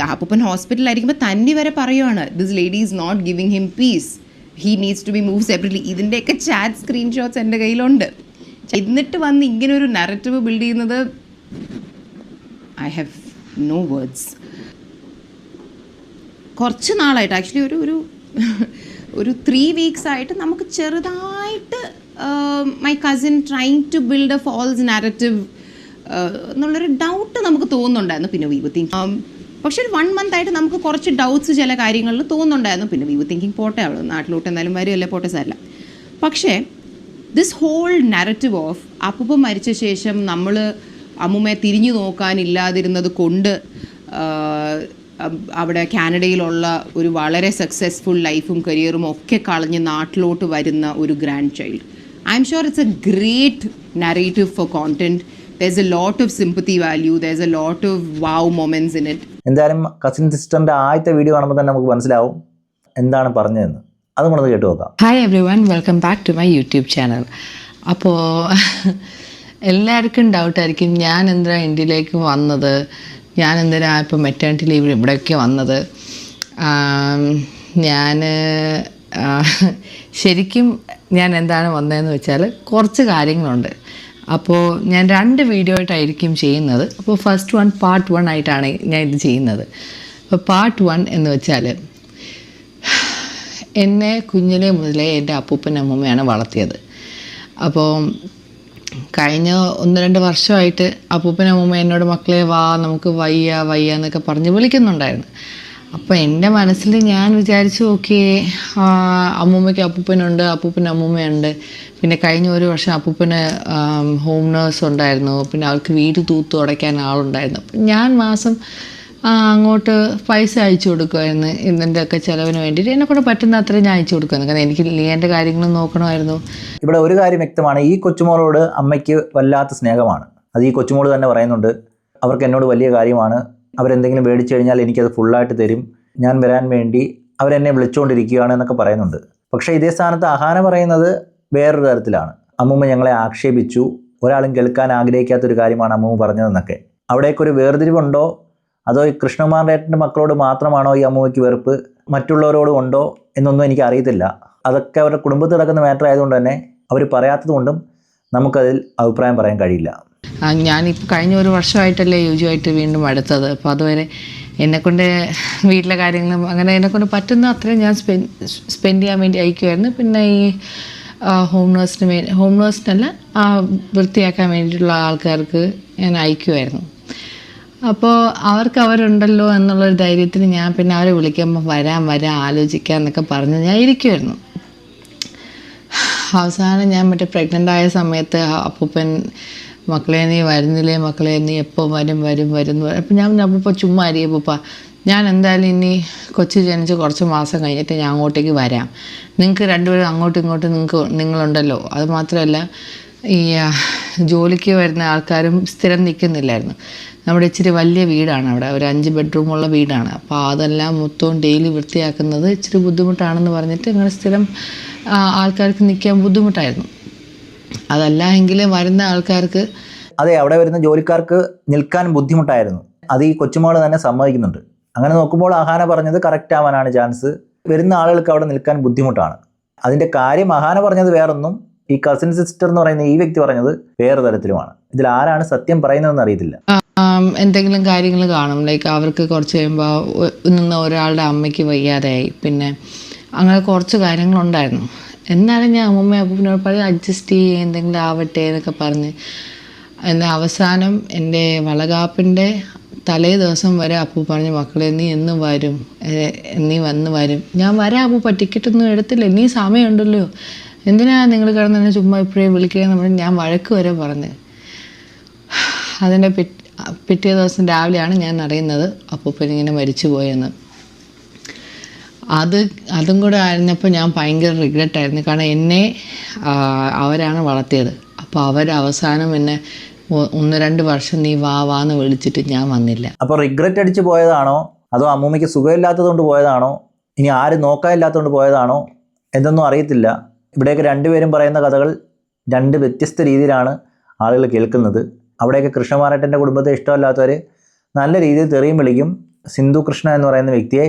അപ്പൂപ്പൻ ഹോസ്പിറ്റലായിരിക്കുമ്പോൾ തന്നി വരെ പറയുവാണ്, this lady is not giving him peace, he needs to be moved separately. ഇതിൻ്റെയൊക്കെ ചാറ്റ് സ്ക്രീൻഷോട്ട്സ് എൻ്റെ കയ്യിലുണ്ട്. എന്നിട്ട് വന്ന് ഇങ്ങനെ ഒരു നറേറ്റീവ് ബിൽഡ് ചെയ്യുന്നത്, ഐ ഹാവ് നോ വേർഡ്സ്. കുറച്ച് നാളായിട്ട് ആക്ച്വലി ഒരു 3 weeks ആയിട്ട് നമുക്ക് ചെറുതായിട്ട് my cousin trying to build a false narrative എന്നുള്ളൊരു ഡൗട്ട് നമുക്ക് തോന്നുന്നുണ്ടായിരുന്നു. പിന്നെ വി തിങ്ക് പക്ഷേ ഒരു 1 month ആയിട്ട് നമുക്ക് കുറച്ച് ഡൗട്ട്സ് ചില കാര്യങ്ങളിൽ തോന്നുന്നുണ്ടായിരുന്നു. പിന്നെ വി വർ തിങ്കിങ് പോട്ടെ, അവൾ നാട്ടിലോട്ട് എന്തായാലും വരുമല്ലേ, പോട്ടെ സാരല്ല. പക്ഷേ ദിസ് ഹോൾ നാരറ്റീവ് ഓഫ് അപ്പൂപ്പൻ മരിച്ച ശേഷം നമ്മൾ അമ്മൂമ്മയെ തിരിഞ്ഞു നോക്കാനില്ലാതിരുന്നത് കൊണ്ട് അവിടെ കാനഡയിലുള്ള ഒരു വളരെ സക്സസ്ഫുൾ ലൈഫും കരിയറും ഒക്കെ കളഞ്ഞ് നാട്ടിലോട്ട് വരുന്ന ഒരു grandchild. I'm sure it's a great narrative for content. There's a lot of sympathy value, there's a lot of wow moments in it. എന്തായാലും കസിൻ സിസ്റ്ററിൻ്റെ ആദ്യത്തെ വീഡിയോ കാണുമ്പോൾ തന്നെ നമുക്ക് മനസ്സിലാവും എന്താണ് പറഞ്ഞതെന്ന്. അതും കൂടെ കേട്ട് നോക്കാം. Hi everyone, welcome back to my YouTube channel. അപ്പോൾ എല്ലാവർക്കും ഡൗട്ടായിരിക്കും ഞാൻ എന്തിനാണ് ഇന്ത്യയിലേക്ക് വന്നത്, ഞാൻ എന്തിനാണ് ഇപ്പോൾ മെറ്റേണിറ്റി ലീവ് ഇവിടേക്ക് വന്നത്. ഞാൻ ശരിക്കും ഞാൻ എന്താണ് വന്നതെന്ന് വെച്ചാൽ കുറച്ച് കാര്യങ്ങളുണ്ട്. അപ്പോൾ ഞാൻ 2 വീഡിയോ ആയിട്ടായിരിക്കും ചെയ്യുന്നത്. അപ്പോൾ ഫസ്റ്റ് വൺ പാർട്ട് 1 ആയിട്ടാണ് ഞാൻ ഇത് ചെയ്യുന്നത്. അപ്പോൾ പാർട്ട് 1 എന്ന് വെച്ചാൽ എന്നെ കുഞ്ഞിലെ മുതലേ എൻ്റെ അപ്പൂപ്പൻ അമ്മൂമ്മയാണ് വളർത്തിയത്. അപ്പോൾ കഴിഞ്ഞ 1-2 വർഷമായിട്ട് അപ്പൂപ്പൻ അമ്മൂമ്മ എന്നോട് മക്കളെ വാ നമുക്ക് വയ്യ എന്നൊക്കെ പറഞ്ഞ് വിളിക്കുന്നുണ്ടായിരുന്നു. അപ്പോൾ എൻ്റെ മനസ്സിൽ ഞാൻ വിചാരിച്ചു ഓക്കെ, അമ്മൂമ്മയ്ക്ക് അപ്പൂപ്പനുണ്ട്, അപ്പൂപ്പന് അമ്മൂമ്മയുണ്ട്. പിന്നെ കഴിഞ്ഞ 1 വർഷം അപ്പൂപ്പന് ഹോം നേഴ്സ് ഉണ്ടായിരുന്നു, പിന്നെ അവർക്ക് വീട് തൂത്ത് തുടയ്ക്കാൻ ആളുണ്ടായിരുന്നു. അപ്പം ഞാൻ മാസം അങ്ങോട്ട് പൈസ അയച്ചു കൊടുക്കുമായിരുന്നു ഇതിൻ്റെ ഒക്കെ ചിലവിന് വേണ്ടിയിട്ട്. എന്നെക്കൊണ്ട് പറ്റുന്ന അത്രയും ഞാൻ അയച്ചു കൊടുക്കുമായിരുന്നു, കാരണം എനിക്ക് ലിയൻ്റെ കാര്യങ്ങളും നോക്കണമായിരുന്നു. ഇവിടെ ഒരു കാര്യം വ്യക്തമാണ്, ഈ കൊച്ചുമോളോട് അമ്മയ്ക്ക് വല്ലാത്ത സ്നേഹമാണ്. അത് ഈ കൊച്ചുമോൾ തന്നെ പറയുന്നുണ്ട്. അവർക്ക് എന്നോട് വലിയ കാര്യമാണ്, അവരെന്തെങ്കിലും മേടിച്ചു കഴിഞ്ഞാൽ എനിക്കത് ഫുള്ളായിട്ട് തരും, ഞാൻ വരാൻ വേണ്ടി അവരെന്നെ വിളിച്ചുകൊണ്ടിരിക്കുകയാണ് എന്നൊക്കെ പറയുന്നുണ്ട്. പക്ഷേ ഇതേ സ്ഥാനത്ത് അഹാന പറയുന്നത് വേറൊരു തരത്തിലാണ്. അമ്മൂമ്മ ഞങ്ങളെ ആക്ഷേപിച്ചു, ഒരാളും കേൾക്കാൻ ആഗ്രഹിക്കാത്തൊരു കാര്യമാണ് അമ്മൂമ്മ പറഞ്ഞതെന്നൊക്കെ. അവിടേക്കൊരു വേർതിരിവുണ്ടോ, അതോ ഈ കൃഷ്ണകുമാറിൻ്റെ മക്കളോട് മാത്രമാണോ ഈ അമ്മൂമ്മയ്ക്ക് വെറുപ്പ്, മറ്റുള്ളവരോടും ഉണ്ടോ എന്നൊന്നും എനിക്ക് അറിയത്തില്ല. അതൊക്കെ അവരുടെ കുടുംബത്തിൽ നടക്കുന്ന മാറ്റർ ആയതുകൊണ്ട് തന്നെ അവർ പറയാത്തത് കൊണ്ടും നമുക്കതിൽ അഭിപ്രായം പറയാൻ കഴിയില്ല. ഞാനിപ്പോൾ കഴിഞ്ഞ 1 വർഷമായിട്ടല്ലേ യുജുവായിട്ട് വീണ്ടും അടുത്തത്. അപ്പോൾ അതുവരെ എന്നെക്കൊണ്ട് വീട്ടിലെ കാര്യങ്ങളും അങ്ങനെ എന്നെക്കൊണ്ട് പറ്റുന്ന അത്രയും ഞാൻ സ്പെൻഡ് ചെയ്യാൻ വേണ്ടി അയക്കുമായിരുന്നു. പിന്നെ ഈ ഹോം നേഴ്സിനല്ല വൃത്തിയാക്കാൻ വേണ്ടിയിട്ടുള്ള ആൾക്കാർക്ക് ഞാൻ അയക്കുമായിരുന്നു. അപ്പോൾ അവരുണ്ടല്ലോ എന്നുള്ളൊരു ധൈര്യത്തിന് ഞാൻ പിന്നെ അവരെ വിളിക്കുമ്പോൾ വരാം ആലോചിക്കാം എന്നൊക്കെ പറഞ്ഞ് ഞാൻ ഇരിക്കുമായിരുന്നു. അവസാനം ഞാൻ പ്രഗ്നൻ്റ് ആയ സമയത്ത് അപ്പൂപ്പൻ മക്കളെ നീ വരുന്നില്ലേ, മക്കളെ നീ എപ്പോൾ വരും. അപ്പം ഞാൻ അപ്പൂപ്പ ചുമ്മാ അപ്പൂപ്പ ഞാൻ എന്തായാലും ഇനി കൊച്ചു ജനിച്ച് കുറച്ച് മാസം കഴിഞ്ഞിട്ട് ഞാൻ അങ്ങോട്ടേക്ക് വരാം, നിങ്ങൾക്ക് രണ്ടുപേരും അങ്ങോട്ടും ഇങ്ങോട്ടും നിങ്ങളുണ്ടല്ലോ. അത് മാത്രമല്ല ഈ ജോലിക്ക് വരുന്ന ആൾക്കാരും സ്ഥിരം നിൽക്കുന്നില്ലായിരുന്നു. നമ്മുടെ ഇച്ചിരി വലിയ വീടാണ്, അവിടെ ഒരു 5 ബെഡ്റൂമുള്ള വീടാണ്. അപ്പോൾ അതെല്ലാം മൊത്തവും ഡെയിലി വൃത്തിയാക്കുന്നത് ഇച്ചിരി ബുദ്ധിമുട്ടാണെന്ന് പറഞ്ഞിട്ട് ഇങ്ങനെ സ്ഥിരം ആൾക്കാർക്ക് നിൽക്കാൻ ബുദ്ധിമുട്ടായിരുന്നു. അതല്ല എങ്കിൽ വരുന്ന ആൾക്കാർക്ക് അതെ, അവിടെ വരുന്ന ജോലിക്കാർക്ക് നിൽക്കാൻ ബുദ്ധിമുട്ടായിരുന്നു. അത് ഈ കൊച്ചുമോൾ തന്നെ സമ്മതിക്കുന്നുണ്ട്. അങ്ങനെ നോക്കുമ്പോൾ അഹാന പറഞ്ഞത് കറക്റ്റ് ആവാനാണ് ചാൻസ്. വരുന്ന ആളുകൾക്ക് അവിടെ നിൽക്കാൻ ബുദ്ധിമുട്ടാണ്. അതിൻ്റെ കാര്യം അഹാന പറഞ്ഞത് വേറൊന്നും, ഈ കസിൻ സിസ്റ്റർ എന്ന് പറയുന്ന ഈ വ്യക്തി പറഞ്ഞത് വേറെ തരത്തിലുമാണ്. ഇതിൽ ആരാണ് സത്യം പറയുന്നതെന്ന് അറിയത്തില്ല. എന്തെങ്കിലും കാര്യങ്ങൾ കാണും, ലൈക്ക് അവർക്ക് കുറച്ച് കഴിയുമ്പോൾ നിന്ന് ഒരാളുടെ അമ്മയ്ക്ക് വയ്യാതെയായി, പിന്നെ അങ്ങനെ കുറച്ച് കാര്യങ്ങളുണ്ടായിരുന്നു. എന്നാലും ഞാൻ അപ്പൂപ്പനോട് പറഞ്ഞ് അഡ്ജസ്റ്റ് ചെയ്യുക, എന്തെങ്കിലും ആവട്ടെ എന്നൊക്കെ പറഞ്ഞ്. എന്നാൽ അവസാനം എൻ്റെ വളകാപ്പിൻ്റെ തലേ ദിവസം വരെ അപ്പൂ പറഞ്ഞു മക്കളെ നീ എന്ന് വരും, നീ വരും. ഞാൻ വരാം അപ്പൂപ്പ, ടിക്കറ്റൊന്നും എടുത്തില്ല, നീ സമയമുണ്ടല്ലോ, എന്തിനാ നിങ്ങൾ കിടന്ന് എന്നെ ചുമ്മാ ഇപ്പോഴേ വിളിക്കുകയെന്ന് പറഞ്ഞ് ഞാൻ വഴക്ക് വരെ പറഞ്ഞ്. അതിൻ്റെ പിറ്റേ ദിവസം രാവിലെയാണ് ഞാൻ അറിയുന്നത് അപ്പൂപ്പൻ ഇങ്ങനെ മരിച്ചു പോയെന്ന്. അതും കൂടെ ആയിരുന്നപ്പോൾ ഞാൻ ഭയങ്കര റിഗ്രറ്റായിരുന്നു, കാരണം എന്നെ അവരാണ് വളർത്തിയത്. അപ്പോൾ അവസാനം എന്നെ 1-2 വർഷം നീ വാന്ന് വിളിച്ചിട്ട് ഞാൻ വന്നില്ല. അപ്പോൾ റിഗ്രറ്റ് അടിച്ച് പോയതാണോ, അതോ അമ്മൂമ്മയ്ക്ക് സുഖമില്ലാത്തതുകൊണ്ട് പോയതാണോ, ഇനി ആരും നോക്കാനില്ലാത്തതുകൊണ്ട് പോയതാണോ എന്നൊന്നും അറിയത്തില്ല. ഇവിടെയൊക്കെ രണ്ടുപേരും പറയുന്ന കഥകൾ 2 വ്യത്യസ്ത രീതിയിലാണ് ആളുകൾ കേൾക്കുന്നത്. അവിടെയൊക്കെ കൃഷ്ണകുമാരേട്ടൻ്റെ കുടുംബത്തെ ഇഷ്ടമല്ലാത്തവർ നല്ല രീതിയിൽ തെറിയും വിളിക്കും, സിന്ധു കൃഷ്ണ എന്ന് പറയുന്ന വ്യക്തിയെ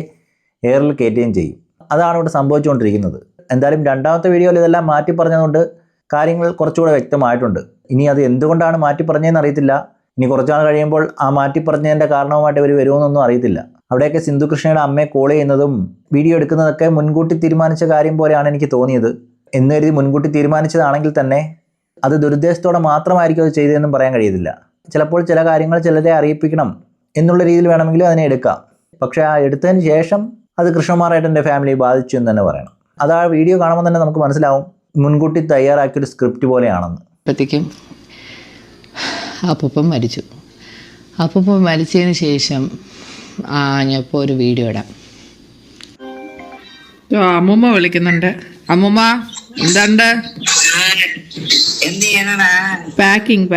എയറിൽ കയറ്റുകയും ചെയ്യും. അതാണ് ഇവിടെ സംഭവിച്ചുകൊണ്ടിരിക്കുന്നത്. എന്തായാലും 2ാമത്തെ വീഡിയോയിൽ ഇതെല്ലാം മാറ്റി പറഞ്ഞതുകൊണ്ട് കാര്യങ്ങൾ കുറച്ചുകൂടെ വ്യക്തമായിട്ടുണ്ട്. ഇനി അത് എന്തുകൊണ്ടാണ് മാറ്റി പറഞ്ഞതെന്ന് അറിയത്തില്ല. ഇനി കുറച്ചാൾ കഴിയുമ്പോൾ ആ മാറ്റി പറഞ്ഞതിൻ്റെ കാരണവുമായിട്ട് ഇവർ വരുമെന്നൊന്നും അറിയത്തില്ല. അവിടെയൊക്കെ സിന്ധു കൃഷ്ണയുടെ അമ്മയെ കോൾ ചെയ്യുന്നതും വീഡിയോ എടുക്കുന്നതൊക്കെ മുൻകൂട്ടി തീരുമാനിച്ച കാര്യം പോലെയാണ് എനിക്ക് തോന്നിയത്. എന്ന് കരുതി മുൻകൂട്ടി തീരുമാനിച്ചതാണെങ്കിൽ തന്നെ അത് ദുരുദ്ദേശത്തോടെ മാത്രമായിരിക്കും അത് ചെയ്തതെന്നും പറയാൻ കഴിയത്തില്ല. ചിലപ്പോൾ ചില കാര്യങ്ങൾ ചിലരെ അറിയിപ്പിക്കണം എന്നുള്ള രീതിയിൽ വേണമെങ്കിലും അതിനെ എടുക്കാം. പക്ഷേ ആ എടുത്തതിന് ശേഷം അത് കൃഷ്ണകുമാറേട്ടൻ്റെ ഫാമിലിയെ ബാധിച്ചു എന്ന് തന്നെ പറയണം. അത് ആ വീഡിയോ കാണുമ്പോൾ തന്നെ നമുക്ക് മനസ്സിലാവും മുൻകൂട്ടി തയ്യാറാക്കിയൊരു സ്ക്രിപ്റ്റ് പോലെയാണെന്ന്. അപ്പോഴത്തേക്കും അപ്പൂപ്പൻ മരിച്ചു. അപ്പൂപ്പൻ മരിച്ചതിന് ശേഷം ഞാനിപ്പോൾ ഒരു വീഡിയോ ഇടാം. അമ്മൂമ്മ വിളിക്കുന്നുണ്ട്. അമ്മൂമ്മ എന്താണ്ട് എന്ത് ചെയ്യണടാ? പാക്കിങ്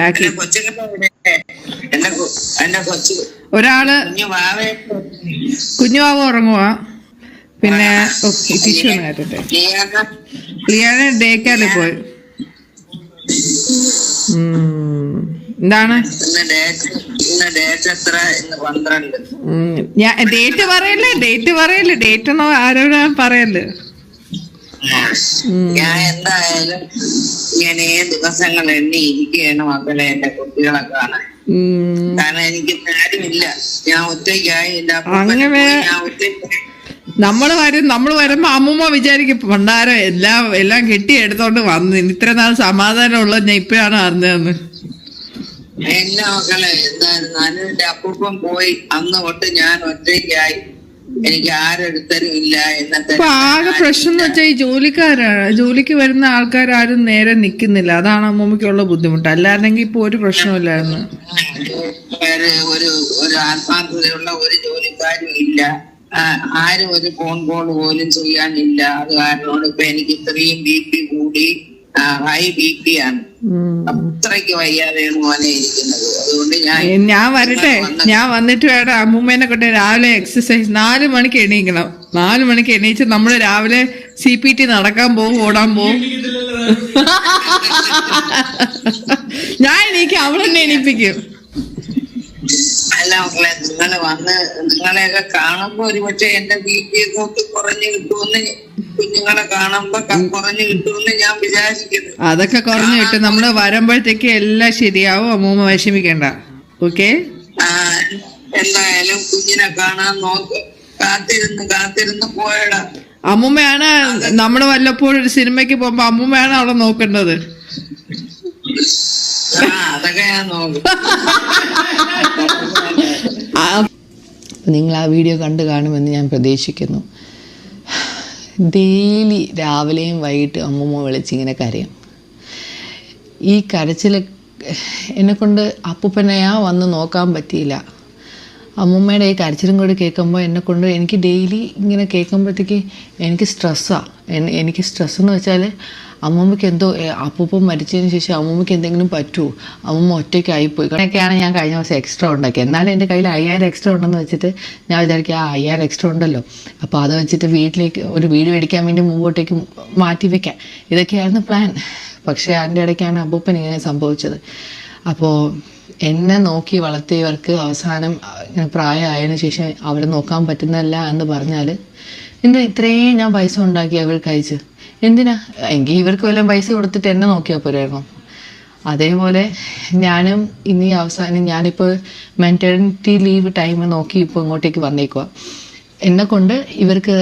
ഒരാള് കുഞ്ഞുവാവ ഉറങ്ങുവാ. പിന്നെ ടിഷ്യൂ നേരട്ടെ ലിയാനെ ഡേക്കാല് പോയി. എന്താണ് ഞാൻ ഡേറ്റ് പറയല്ലേ ഡേറ്റ് ഒന്നും ആരോടാ പറയല്ലേ. ഞാൻ എന്തായാലും ഇങ്ങനെ ദിവസങ്ങൾ എണ്ണി ഇരിക്കുകയാണ് മക്കളെ എന്റെ കുട്ടികളെ കാണാൻ. കാരണം എനിക്ക് ആരുമില്ല, ഞാൻ ഒറ്റയ്ക്കായി. നമ്മള് വരുമ്പോ അമ്മൂമ്മ വിചാരിക്കും പണ്ടാരം എല്ലാം കെട്ടിയെടുത്തോണ്ട് വന്നു. ഇത്ര നാൾ സമാധാനം ഉള്ളത് ഞാൻ ഇപ്പഴാണ് അറിഞ്ഞതെന്ന്. എല്ലാ മക്കളെ എന്തായാലും എന്റെ അപ്പൂപ്പൻ പോയി അന്ന് തൊട്ട് ഞാൻ ഒറ്റയ്ക്കായി. എനിക്ക് ആരെടുത്തരും ഇല്ല. ഇപ്പൊ ആകെ പ്രശ്നം എന്ന് വെച്ചാൽ ഈ ജോലിക്ക് വരുന്ന ആൾക്കാരും നേരെ നിക്കുന്നില്ല. അതാണ് അമ്മൂമ്മയ്ക്കുള്ള ബുദ്ധിമുട്ട്. അല്ലായിരുന്നെങ്കിൽ ഇപ്പൊ ഒരു പ്രശ്നമില്ലായിരുന്നു. ഒരു ആത്മാർത്ഥതയുള്ള ഒരു ജോലിക്കാരും ഇല്ല. ആരും ഒരു ഫോൺ കോൾ പോലും ചെയ്യാനില്ല. അത് കാരണം ഇപ്പൊ എനിക്ക് ഇത്രയും BP കൂടി, ഹൈ BP ആണ്. അത്രയ്ക്ക് വയ്യാതെയാണ് മോനെ ഇരിക്കുന്നത്. അതുകൊണ്ട് ഞാൻ വരട്ടെ, ഞാൻ വന്നിട്ട് വേണം അമ്മൂമ്മേനെ കൊണ്ട് രാവിലെ എക്സസൈസ് 4 മണിക്ക് എണീക്കണം. 4 മണിക്ക് എണീച്ച് നമ്മള് രാവിലെ CPT നടക്കാൻ പോകും, ഓടാൻ പോകും. ഞാൻ എണീക്കും, അവളെന്നെ എണീപ്പിക്കും. അല്ല മക്കളെ, നിങ്ങളെയൊക്കെ കാണുമ്പോ ഒരുപക്ഷെ എന്റെ BP ഒക്കെ കുറഞ്ഞു കിട്ടുമെന്ന്, കുഞ്ഞുങ്ങളെ കാണുമ്പോ കുറഞ്ഞു കിട്ടുമെന്ന് ഞാൻ വിചാരിക്കുന്നു. അതൊക്കെ കുറഞ്ഞു കിട്ടും. നമ്മള് വരുമ്പോഴത്തേക്ക് എല്ലാം ശരിയാവും. അമ്മൂമ്മ വിഷമിക്കണ്ട. ഓക്കെ, എന്തായാലും കുഞ്ഞിനെ കാണാൻ നോക്ക്. കാത്തിരുന്ന് പോയടാ. അമ്മൂമ്മയാണ് നമ്മള് വല്ലപ്പോഴും ഒരു സിനിമയ്ക്ക് പോകുമ്പോ അമ്മൂമ്മയാണ് അവിടെ നോക്കേണ്ടത്. അതൊക്കെ ഞാൻ നോക്കും. നിങ്ങൾ ആ വീഡിയോ കണ്ടു കാണുമെന്ന് ഞാൻ പ്രതീക്ഷിക്കുന്നു. ഡെയിലി രാവിലെയും വൈകിട്ട് അമ്മൂമ്മ വിളിച്ചിങ്ങനെ കരയും. ഈ കരച്ചിൽ എന്നെക്കൊണ്ട് അപ്പൂപ്പനെ വന്ന് നോക്കാൻ പറ്റിയില്ല. അമ്മൂമ്മയുടെ ഈ കരച്ചിലും കൂടി കേൾക്കുമ്പോൾ എന്നെക്കൊണ്ട് എനിക്ക് ഡെയിലി ഇങ്ങനെ കേൾക്കുമ്പോഴത്തേക്ക് എനിക്ക് സ്ട്രെസ്സാണ്. എനിക്ക് സ്ട്രെസ് എന്ന് വെച്ചാൽ അമ്മൂമ്മയ്ക്ക് എന്തോ അപ്പൂപ്പൻ മരിച്ചതിന് ശേഷം അമ്മൂമ്മയ്ക്ക് എന്തെങ്കിലും പറ്റുമോ, അമ്മൂമ്മ ഒറ്റയ്ക്കായിപ്പോയി. അങ്ങനെയൊക്കെയാണ് ഞാൻ കഴിഞ്ഞ ദിവസം എക്സ്ട്രാ ഉണ്ടാക്കിയത്. എന്നാലും എൻ്റെ കയ്യിൽ 5000 എക്സ്ട്രാ ഉണ്ടെന്ന് വെച്ചിട്ട് ഞാൻ വിചാരിക്കുക 5000 എക്സ്ട്രാ ഉണ്ടല്ലോ, അപ്പോൾ അത് വെച്ചിട്ട് വീട്ടിലേക്ക് ഒരു വീട് മേടിക്കാൻ വേണ്ടി മുമ്പോട്ടേക്ക് മാറ്റി വയ്ക്കാം. ഇതൊക്കെയായിരുന്നു പ്ലാൻ. പക്ഷേ അതിൻ്റെ ഇടയ്ക്കാണ് അപ്പൂപ്പൻ ഇങ്ങനെ സംഭവിച്ചത്. അപ്പോൾ എന്നെ നോക്കി വളർത്തിയവർക്ക് അവസാനം പ്രായമായതിനു ശേഷം അവരെ നോക്കാൻ പറ്റുന്നില്ല എന്ന് പറഞ്ഞാൽ എന്താ ഇത്രയും ഞാൻ പൈസ ഉണ്ടാക്കി അവർ കഴിച്ച് എന്തിനാ? എങ്കിൽ ഇവർക്ക് വല്ലതും പൈസ കൊടുത്തിട്ട് എന്നെ നോക്കിയാൽ പോരായിരുന്നു. അതേപോലെ ഞാനും ഇനി അവസാനം ഞാനിപ്പോൾ മെറ്റേണിറ്റി ലീവ് ടൈം നോക്കി ഇപ്പോൾ ഇങ്ങോട്ടേക്ക് വന്നേക്കുക. എന്നെക്കൊണ്ട് ഇവർക്ക്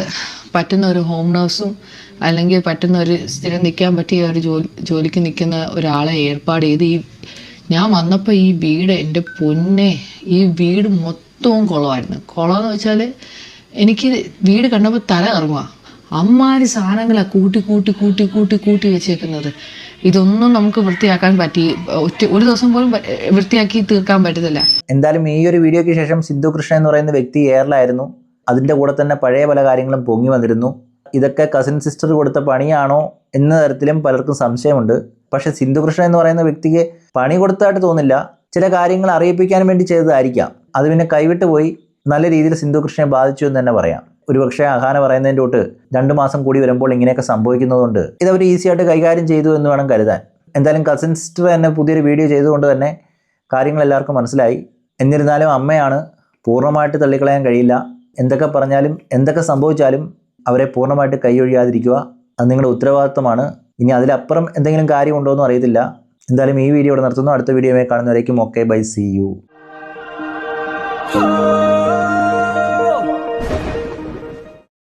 പറ്റുന്ന ഒരു ഹോം നഴ്സും അല്ലെങ്കിൽ പറ്റുന്ന ഒരു സ്ഥിരം നിൽക്കാൻ പറ്റിയ ഒരു ജോലിക്ക് നിൽക്കുന്ന ഒരാളെ ഏർപ്പാട് ചെയ്ത് ഞാൻ വന്നപ്പോൾ ഈ വീട് എൻ്റെ പൊന്നെ, ഈ വീട് മൊത്തവും കുളമായിരുന്നു. കുളമെന്ന് വെച്ചാൽ എനിക്ക് വീട് കണ്ടപ്പോൾ തല കറങ്ങുക. അമ്മാതിരി സാധനങ്ങളാണ് കൂട്ടി വെച്ചേക്കുന്നത്. ഇതൊന്നും നമുക്ക് വൃത്തിയാക്കാൻ ഒരു ദിവസം പോലും വൃത്തിയാക്കി തീർക്കാൻ പറ്റത്തില്ല. എന്തായാലും ഈ ഒരു വീഡിയോയ്ക്ക് ശേഷം സിന്ധു കൃഷ്ണ എന്ന് പറയുന്ന വ്യക്തി എയറിലായിരുന്നു. അതിൻ്റെ കൂടെ തന്നെ പഴയ പല കാര്യങ്ങളും പൊങ്ങി വന്നിരുന്നു. ഇതൊക്കെ കസിൻ സിസ്റ്റർ കൊടുത്ത പണിയാണോ എന്ന തരത്തിലും പലർക്കും സംശയമുണ്ട്. പക്ഷേ സിന്ധു കൃഷ്ണ എന്ന് പറയുന്ന വ്യക്തിക്ക് പണി കൊടുത്തതായിട്ട് തോന്നില്ല. ചില കാര്യങ്ങൾ അറിയിപ്പിക്കാൻ വേണ്ടി ചെയ്തതായിരിക്കാം. അത് പിന്നെ കൈവിട്ട് പോയി നല്ല രീതിയിൽ സിന്ധു കൃഷ്ണയെ ബാധിച്ചു എന്ന് തന്നെ പറയാം. ഒരുപക്ഷെ അഹാന പറയുന്നതിൻ്റെ തൊട്ട് 2 മാസം കൂടി വരുമ്പോൾ ഇങ്ങനെയൊക്കെ സംഭവിക്കുന്നതുകൊണ്ട് ഇതവർ ഈസി ആയിട്ട് കൈകാര്യം ചെയ്തു എന്ന് വേണം കരുതാൻ. എന്തായാലും കസിൻ സിസ്റ്റർ തന്നെ പുതിയൊരു വീഡിയോ ചെയ്തുകൊണ്ട് തന്നെ കാര്യങ്ങൾ എല്ലാവർക്കും മനസ്സിലായി. എന്നിരുന്നാലും അമ്മയാണ്, പൂർണ്ണമായിട്ട് തള്ളിക്കളയാൻ കഴിയില്ല. എന്തൊക്കെ പറഞ്ഞാലും എന്തൊക്കെ സംഭവിച്ചാലും അവരെ പൂർണ്ണമായിട്ട് കൈയൊഴിയാതിരിക്കുക, അത് നിങ്ങളുടെ ഉത്തരവാദിത്വമാണ്. ഇനി അതിലപ്പുറം എന്തെങ്കിലും കാര്യമുണ്ടോ എന്നും അറിയത്തില്ല. എന്തായാലും ഈ വീഡിയോ ഇവിടെ നിർത്തുന്നു. അടുത്ത വീഡിയോയിൽ കാണുന്നവരേക്കും ഓക്കെ, ബൈ, സീ യു.